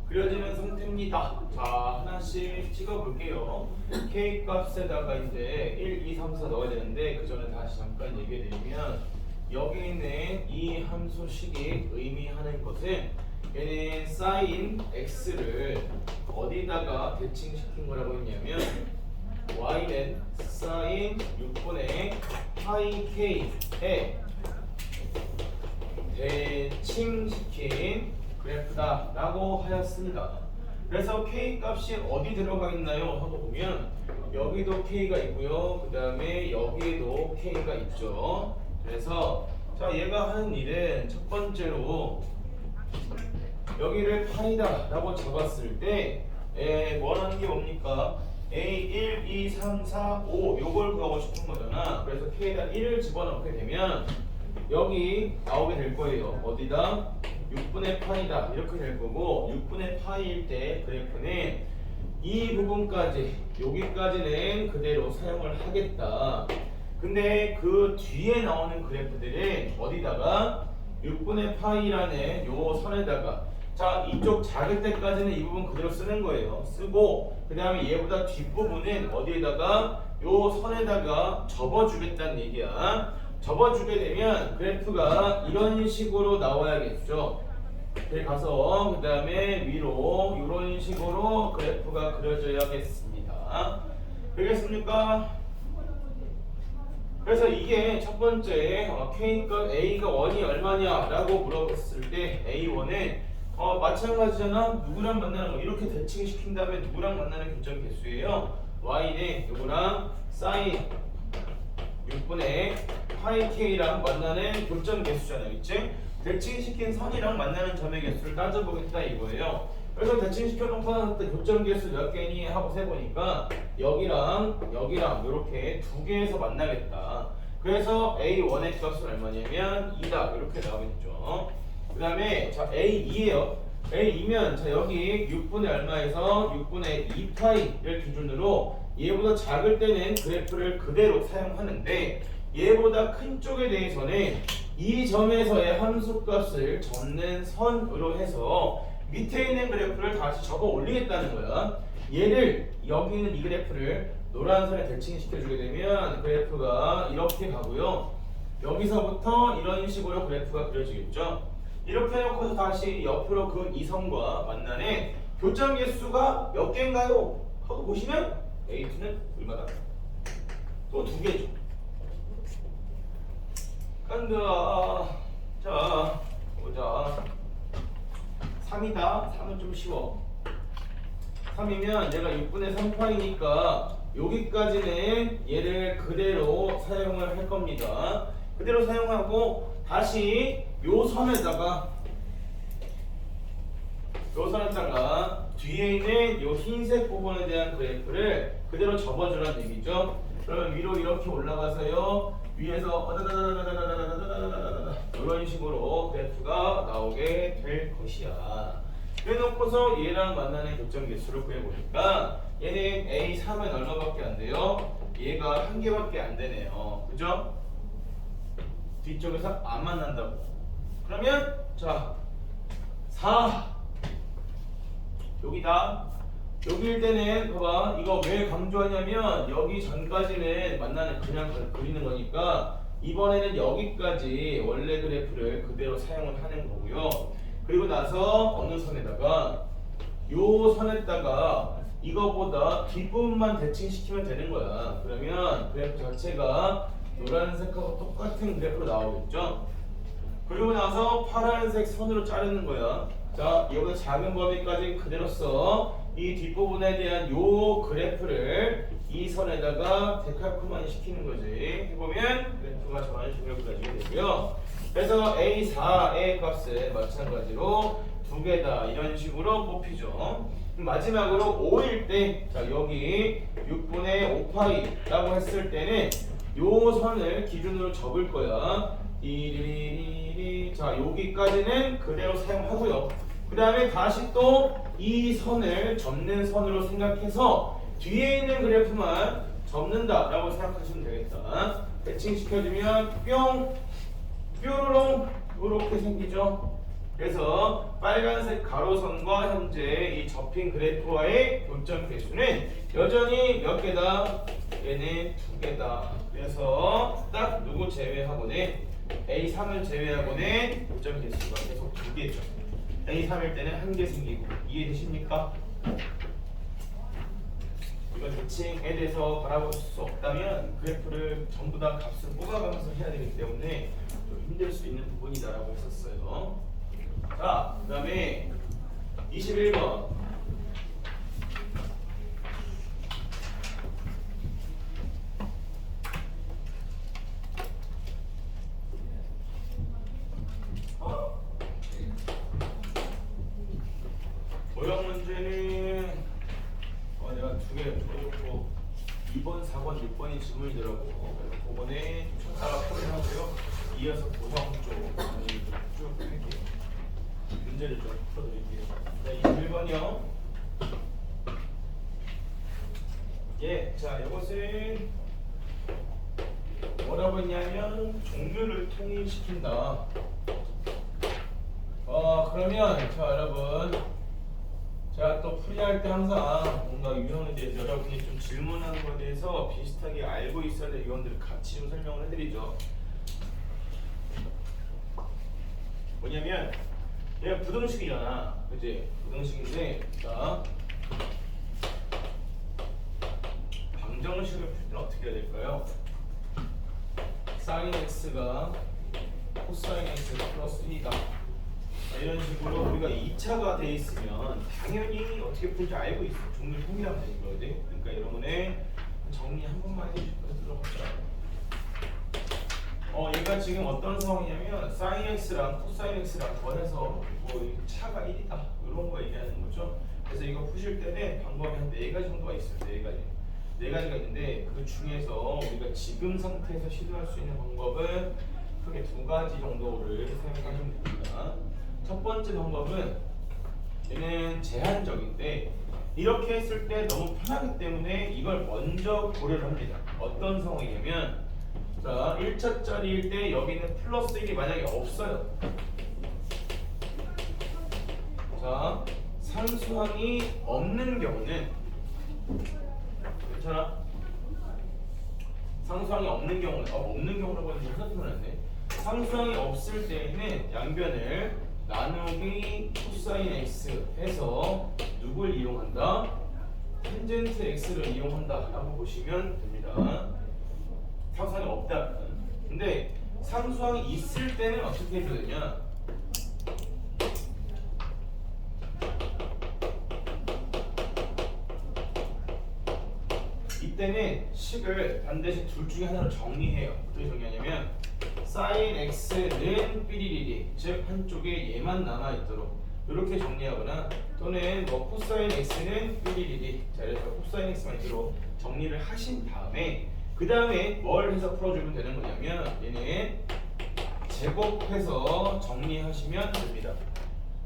그려지는 상태입니다. 자, 하나씩 찍어볼게요. k 값에다가 이제 1, 2, 3, 4 넣어야 되는데, 그 전에 다시 잠깐 얘기해드리면, 여기 있는 이 함수식이 의미하는 것은 얘는 sin x를 어디다가 대칭시킨 거라고 했냐면, y는 sin 6분의 파이 k에 대칭시킨 그래프다 라고 하였습니다. 그래서 k 값이 어디 들어가 있나요? 하고 보면 여기도 k가 있고요. 그 다음에 여기에도 k가 있죠. 그래서 자, 얘가 하는 일은 첫 번째로 여기를 파이다 라고 잡았을 때 원하는 게 뭡니까? A1, 2, 3, 4, 5 요걸 구하고 싶은 거잖아. 그래서 K에다 1을 집어넣게 되면 여기 나오게 될 거예요. 어디다? 6분의 파이다 이렇게 될 거고 6분의 파이일 때 그래프는 이 부분까지 여기까지는 그대로 사용을 하겠다. 근데 그 뒤에 나오는 그래프들은 어디다가 6분의 파이라는 요 선에다가 자 이쪽 작을 때까지는 이 부분 그대로 쓰는 거예요. 쓰고 그 다음에 얘보다 뒷부분은 어디에다가 요 선에다가 접어주겠다는 얘기야. 접어주게 되면 그래프가 이런 식으로 나와야겠죠. 이렇게 가서 그 다음에 위로 이런 식으로 그래프가 그려져야겠습니다. 되겠습니까? 그래서 이게 첫 번째 K가 A가 1이 얼마냐 라고 물어봤을 때 A1은 마찬가지잖아. 누구랑 만나는 거 이렇게 대칭 시킨 다음에 누구랑 만나는 교점 개수예요. Y는 누구랑 사인 6분의 파이 K랑 만나는 교점 개수잖아요. 그치? 대칭시킨 선이랑 만나는 점의 개수를 따져보겠다 이거예요. 그래서 대칭시켜놓고 교점 개수 몇 개니 하고 세보니까 여기랑 이렇게 두 개에서 만나겠다. 그래서 A1의 값은 얼마냐면 2다 이렇게 나오겠죠. 그 다음에 자 A2에요. A2면 자 여기 6분의 얼마에서 6분의 2파이를 기준으로 얘보다 작을 때는 그래프를 그대로 사용하는데 얘보다 큰 쪽에 대해서는 이 점에서의 함수값을 접는 선으로 해서 밑에 있는 그래프를 다시 접어 올리겠다는 거야. 얘를 여기 있는 이 그래프를 노란 선에 대칭시켜 주게 되면 그래프가 이렇게 가고요. 여기서부터 이런 식으로 그래프가 그려지겠죠. 이렇게 해놓고서 다시 옆으로 그 이선과 만나는 교점 개수가 몇 개인가요? 하고 보시면 A2는 얼마다? 또 두 개죠. 간다. 자, 보자. 3이다. 3은 좀 쉬워. 3이면 내가 6분의 3파이니까 여기까지는 얘를 그대로 사용을 할 겁니다. 그대로 사용하고 다시 요 선에다가 뒤에 있는 요 흰색 부분에 대한 그래프를 그대로 접어주라는 얘기죠. 그러면 위로 이렇게 올라가서요. 위에서 이런 식으로 그래프가 나오게 될 것이야. 그래놓고서 얘랑 만나는 교점 개수를 구해보니까 얘는 A3은 얼마밖에 안 돼요? 얘가 한 개밖에 안 되네요. 그죠? 뒤쪽에서 안 만난다고. 그러면 자 4 여기다. 여기일 때는 봐봐 이거 왜 강조하냐면 여기 전까지는 만나는 그냥 그리는 거니까 이번에는 여기까지 원래 그래프를 그대로 사용을 하는 거고요. 그리고 나서 어느 선에다가 요 선에다가 이거보다 뒷부분만 대칭시키면 되는 거야. 그러면 그래프 자체가 노란색하고 똑같은 그래프로 나오겠죠. 그리고 나서 파란색 선으로 자르는 거야. 자, 이거보다 작은 범위까지 그대로 써. 이 뒷부분에 대한 요 그래프를 이 선에다가 데칼코마니 시키는 거지. 해보면 그래프가 저런 식으로 그려지게 되고요. 그래서 A4의 값은 마찬가지로 두 개다 이런 식으로 뽑히죠. 마지막으로 5일 때, 자 여기 6분의 5파이라고 했을 때는 요 선을 기준으로 접을 거야. 자 여기까지는 그대로 사용하고요. 그 다음에 다시 또 이 선을 접는 선으로 생각해서 뒤에 있는 그래프만 접는다 라고 생각하시면 되겠다. 대칭시켜주면 뿅 뾰로롱 이렇게 생기죠. 그래서 빨간색 가로선과 현재 이 접힌 그래프와의 교점 개수는 여전히 몇 개다? 얘는 두 개다. 그래서 딱 누구 제외하고는 A3을 제외하고는 교점 개수가 계속 두 개죠. A3일 때는 한 개 생기고. 이해되십니까? 이건 대칭에 대해서 바라볼 수 없다면 그래프를 전부 다 값을 뽑아가면서 해야 되기 때문에 좀 힘들 수 있는 부분이다라고 했었어요. 자, 그 다음에 21번. 많이 질문이더라고. 그래서 그번에 쳤다가 풀어하고요. 이어서 보성 쪽 쭉 할게요. 문제를 좀 풀어드릴게요. 자, 21번이요. 예, 자, 이것은 뭐라고 했냐면 종류를 통일시킨다. 그러면 자 여러분, 자 또 풀이할 때 항상 뭔가 유형에 대해서 여러분이 좀 질문하는 것에 대해서 비슷하게 알고 있어야 될 유형들을 같이 좀 설명을 해드리죠. 뭐냐면 얘가 부등식이잖아, 그치? 부등식인데 자 방정식을 풀 때는 어떻게 해야 될까요? sin x가 코사인 x 플러스 2다. 이런 식으로 우리가 2차가 돼 있으면 당연히 어떻게 풀지 알고 있어. 종류 통일하면 되는 거지. 그러니까 여러분의 정리 한 번만 해주시고 들어보자. 얘가 지금 어떤 상황이냐면 sin x랑 코사인 x랑 더해서 뭐 차가 1이다 이런 거 얘기하는 거죠. 그래서 이거 푸실 때는 방법이 한 4가지 정도가 있어요. 4가지가 있는데 그 중에서 우리가 지금 상태에서 시도할 수 있는 방법은 크게 2가지 정도를 사용하시면 됩니다. 첫 번째 방법은 얘는 제한적인데 이렇게 했을 때 너무 편하기 때문에 이걸 먼저 고려를 합니다. 어떤 상황이냐면 자 1차짜리일 때 여기는 플러스 1이 만약에 없어요. 자 상수항이 없는 경우는 괜찮아? 상수항이 없는 경우는 없는 경우라고 하는 게 하나도 몰랐네. 상수항이 없을 때에는 양변을 나누기 코사인 x 해서 누굴 이용한다? 탄젠트 x를 이용한다 라고 보시면 됩니다. 상수항이 없다. 근데 상수항이 있을 때는 어떻게 해야 되냐? 이때는 식을 반드시 둘 중에 하나로 정리해요. 어떻게 정리하냐면 sin x는 삐리리리, 즉 한쪽에 얘만 남아있도록 이렇게 정리하거나 또는 뭐 코사인 x는 삐리리리, 자 그래서 코사인 x만 있도록 정리를 하신 다음에 그 다음에 뭘 해서 풀어주면 되는 거냐면 얘는 제곱해서 정리하시면 됩니다.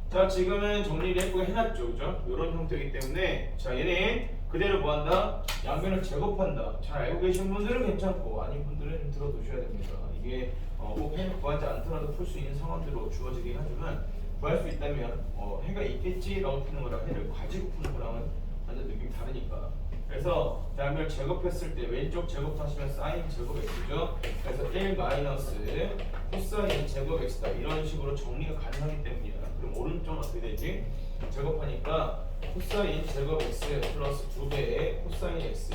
자 지금은 정리를 예쁘게 해놨죠, 그죠? 이런 형태이기 때문에 자 얘는 그대로 뭐한다? 양변을 제곱한다. 잘 알고 계신 분들은 괜찮고 아닌 분들은 들어두셔야 됩니다. 이게 꼭 해를 구하지 않더라도 풀 수 있는 상황들로 주어지긴 하지만 구할 수 있다면 해가 있겠지라고 푸는 거랑 해를 가지고 푸는 거랑은 완전 느낌이 다르니까. 그래서 양변을 제곱했을 때 왼쪽 제곱하시면 sin 제곱 x죠. 그래서 1 마이너스 코사인 제곱 x다. 이런 식으로 정리가 가능하기 때문이야. 그럼 오른쪽은 어떻게 되지? 제곱하니까 코사인 제곱 x 플러스 2배의 코사인 x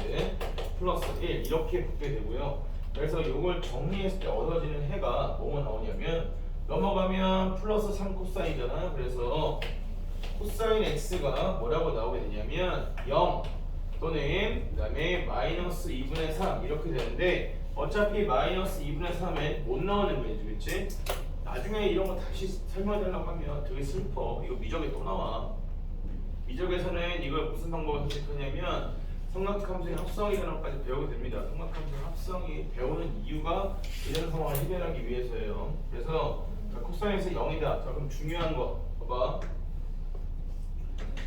플러스 1 이렇게 붙게 되고요. 그래서 이걸 정리했을 때 얻어지는 해가 뭐가 나오냐면 넘어가면 플러스 3 코사인이잖아. 그래서 코사인 x가 뭐라고 나오게 되냐면 0 또는 그 다음에 마이너스 2분의 3 이렇게 되는데 어차피 마이너스 2분의 3은 못 나오는 거지, 그치? 나중에 이런 거 다시 설명해달라고 하면 되게 슬퍼. 이거 미적에 또 나와. 미적에서는 이걸 무슨 방법을 선택하냐면 삼각함수의 합성이 단어까지 배우게 됩니다. 삼각함수의 합성이 배우는 이유가 이런 상황을 해결하기 위해서예요. 그래서 자, 코사인에서 0이다. 자 그럼 중요한 거 봐봐.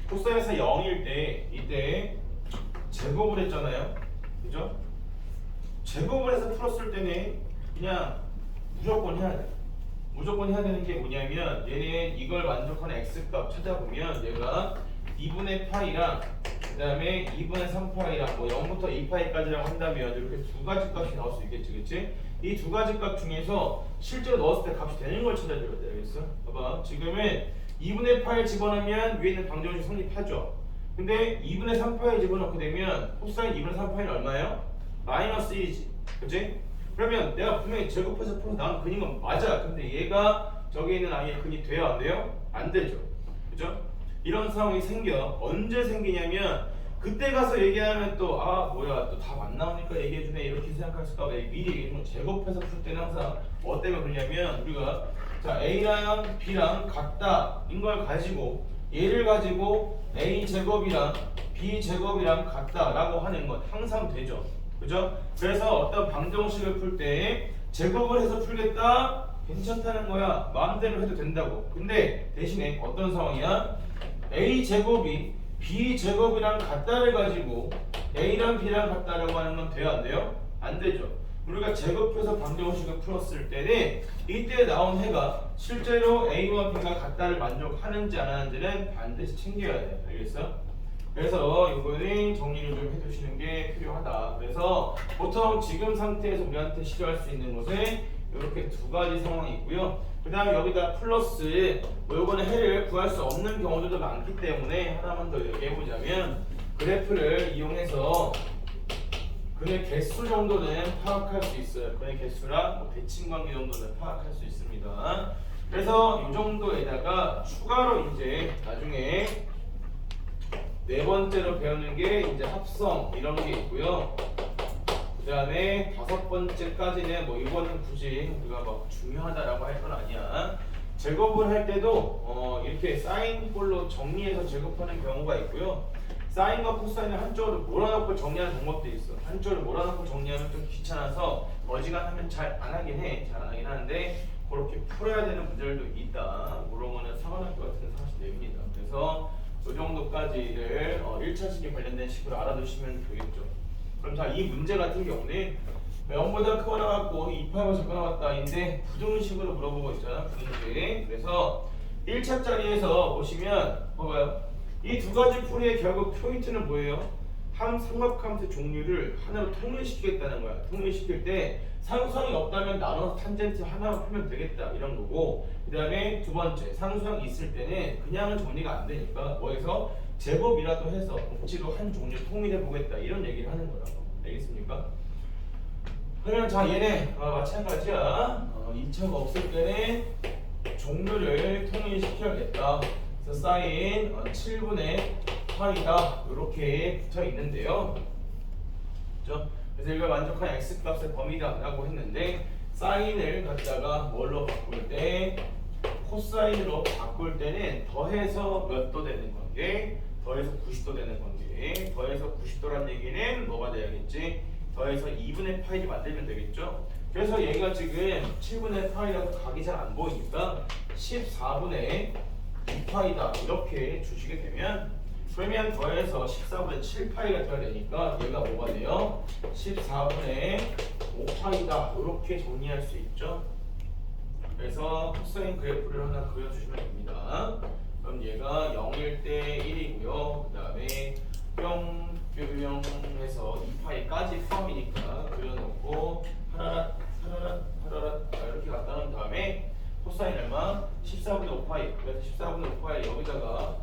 코사인에서 0일 때 이때 제곱을 했잖아요. 그죠? 제곱을 해서 풀었을 때는 그냥 무조건 해야 돼. 무조건 해야 되는 게 뭐냐면 얘는 이걸 만족하는 x값 찾아보면 얘가 2분의 파이랑 그 다음에 2분의 3파이랑 뭐 0부터 2파이까지라고 한다면 이렇게 두 가지 값이 나올 수 있겠지, 그치? 이 두 가지 값 중에서 실제로 넣었을 때 값이 되는 걸 찾아줘야 돼, 알겠어? 봐봐, 지금은 2분의 파이 집어넣으면 위에 있는 방정식 성립하죠. 근데 2분의 3파이 집어넣게 되면 코사인 2분의 3파이는 얼마예요? 마이너스 1이지, 그치? 그러면 내가 분명히 제곱해서 풀어서 나온 근인 건 맞아. 근데 얘가 저기 있는 아이의 근이 돼요, 안 돼요? 안 되죠, 그죠? 이런 상황이 생겨. 언제 생기냐면 그때 가서 얘기하면 또 뭐야 또 답 안 나오니까 얘기해주네 이렇게 생각할까 봐 미리 얘기해주면 제곱해서 풀 때는 항상 뭐 때문에 그러냐면 우리가 자 A랑 B랑 같다 인 걸 가지고 얘를 가지고 A 제곱이랑 B 제곱이랑 같다 라고 하는 건 항상 되죠. 그죠? 그래서 어떤 방정식을 풀 때 제곱을 해서 풀겠다? 괜찮다는 거야. 마음대로 해도 된다고. 근데 대신에 어떤 상황이야? A제곱이 B제곱이랑 같다를 가지고 A랑 B랑 같다라고 하는 건 돼요? 안 돼요? 안 되죠. 우리가 제곱해서 방정식을 풀었을 때는 이때 나온 해가 실제로 A와 B가 같다를 만족하는지 안 하는지는 반드시 챙겨야 돼요. 알겠어? 그래서 이거는 정리를 좀 해두시는 게 필요하다. 그래서 보통 지금 상태에서 우리한테 실효할 수 있는 것은 이렇게 두 가지 상황이 있고요. 그 다음에 여기다 플러스 요거는 해를 구할 수 없는 경우들도 많기 때문에 하나만 더 얘기해보자면 그래프를 이용해서 근의 개수 정도는 파악할 수 있어요. 근의 개수랑 뭐 대칭관계 정도는 파악할 수 있습니다. 그래서 이 정도에다가 추가로 이제 나중에 네 번째로 배우는 게 이제 합성 이런 게 있고요. 그 다음에 다섯 번째까지는 뭐 이거는 굳이 우리가 막 중요하다라고 할 건 아니야. 제곱을 할 때도 이렇게 사인꼴로 정리해서 제곱하는 경우가 있고요. 사인과 코사인을 한쪽으로 몰아넣고 정리하는 방법도 있어. 한쪽으로 몰아넣고 정리하면 좀 귀찮아서 어지간하면 잘 안 하긴 해. 잘 안 하긴 하는데 그렇게 풀어야 되는 문제들도 있다. 그런 거는 사관학교 같은 데 사실 내립니다. 그래서 이 정도까지를 1차 시기 관련된 식으로 알아두시면 되겠죠. 그럼 자, 이 문제 같은 경우는 0보다 크거나 같고 2파이가 작거나 같다인데 부등식으로 물어보고 있잖아. 부등식. 그래서 1차짜리에서 보시면 봐봐요. 이 두 가지 풀이의 결국 포인트는 뭐예요? 한 삼각함수 종류를 하나로 통일시키겠다는 거야. 통일시킬 때 상수항이 없다면 나눠서 탄젠트 하나로 풀면 되겠다 이런 거고, 그 다음에 두 번째 상수항이 있을 때는 그냥은 정리가 안 되니까 뭐해서 제곱이라도 해서 억지로 한 종류 통일해 보겠다 이런 얘기를 하는 거라고. 알겠습니까? 그러면 자, 얘네 마찬가지야. 2차가 없을 때는 종류를 통일시켜야겠다. 그래서 사인 7분의 파이다 이렇게 붙어 있는데요. 그렇죠? 그래서 이걸 만족한 x 값의 범위다라고 했는데 사인을 갖다가 뭘로 바꿀 때 코사인으로 바꿀 때는 더해서 몇 도 되는 관계, 더해서 90도 되는 관계, 더해서 90도란 얘기는 뭐가 돼야겠지? 더해서 2분의 파이를 만들면 되겠죠? 그래서 얘가 지금 7분의 파이라고 각이 잘 안 보이니까 14분의 2파이다 이렇게 주시게 되면, 그러면 더해서 14분의 7파이가 돼야 되니까 얘가 뭐가 돼요? 14분의 5파이다 이렇게 정리할 수 있죠. 그래서 코사인 그래프를 하나 그려주시면 됩니다. 그럼 얘가 0일 때 1이고요. 그 다음에 뿅뿅해서 2파이까지 포함이니까 그려놓고 하나라 이렇게 갖다 놓은 다음에 코사인 얼마? 14분의 5파이. 그래서 14분의 5파이 여기다가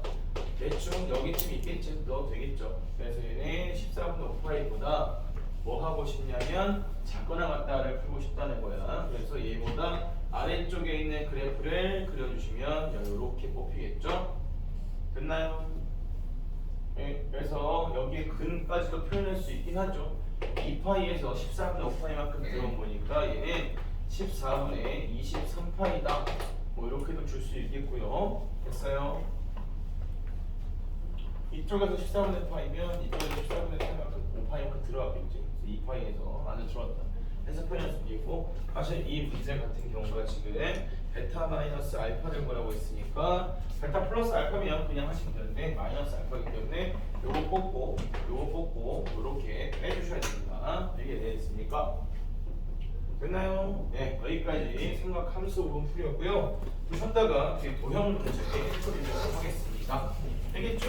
대충 여기쯤 있겠지 넣어도 되겠죠. 그래서 얘는 14분의 5파이보다 뭐 하고 싶냐면 작거나 같다를 풀고 싶다는 거야. 그래서 얘보다 아래쪽에 있는 그래프를 그려주시면 이렇게 뽑히겠죠. 됐나요? 네, 그래서 여기에 근까지도 표현할 수 있긴 하죠. 2파이에서 14분의 5파이만큼 들어온 거니까 얘는 14분의 23파이다 뭐 이렇게도 줄 수 있겠고요. 됐어요? 이쪽에서 14분의 파이면 이쪽에서 14분의 파이만큼 5파이만큼 들어가겠지. 그래서 2파이에서 안에 들어왔다 해서 표현할 수 있고, 사실 이 문제 같은 경우가 지금 베타 마이너스 알파를 구하고 있으니까 베타 플러스 알파면 그냥 하시면 되는데 마이너스 알파이기 때문에 요거 뽑고 이렇게 빼주셔야 됩니다. 이게 되겠습니까? 됐나요? 네, 여기까지 삼각함수 부분 풀이었고요. 보셨다가 도형 문제 처리를 하겠습니다. 알겠죠?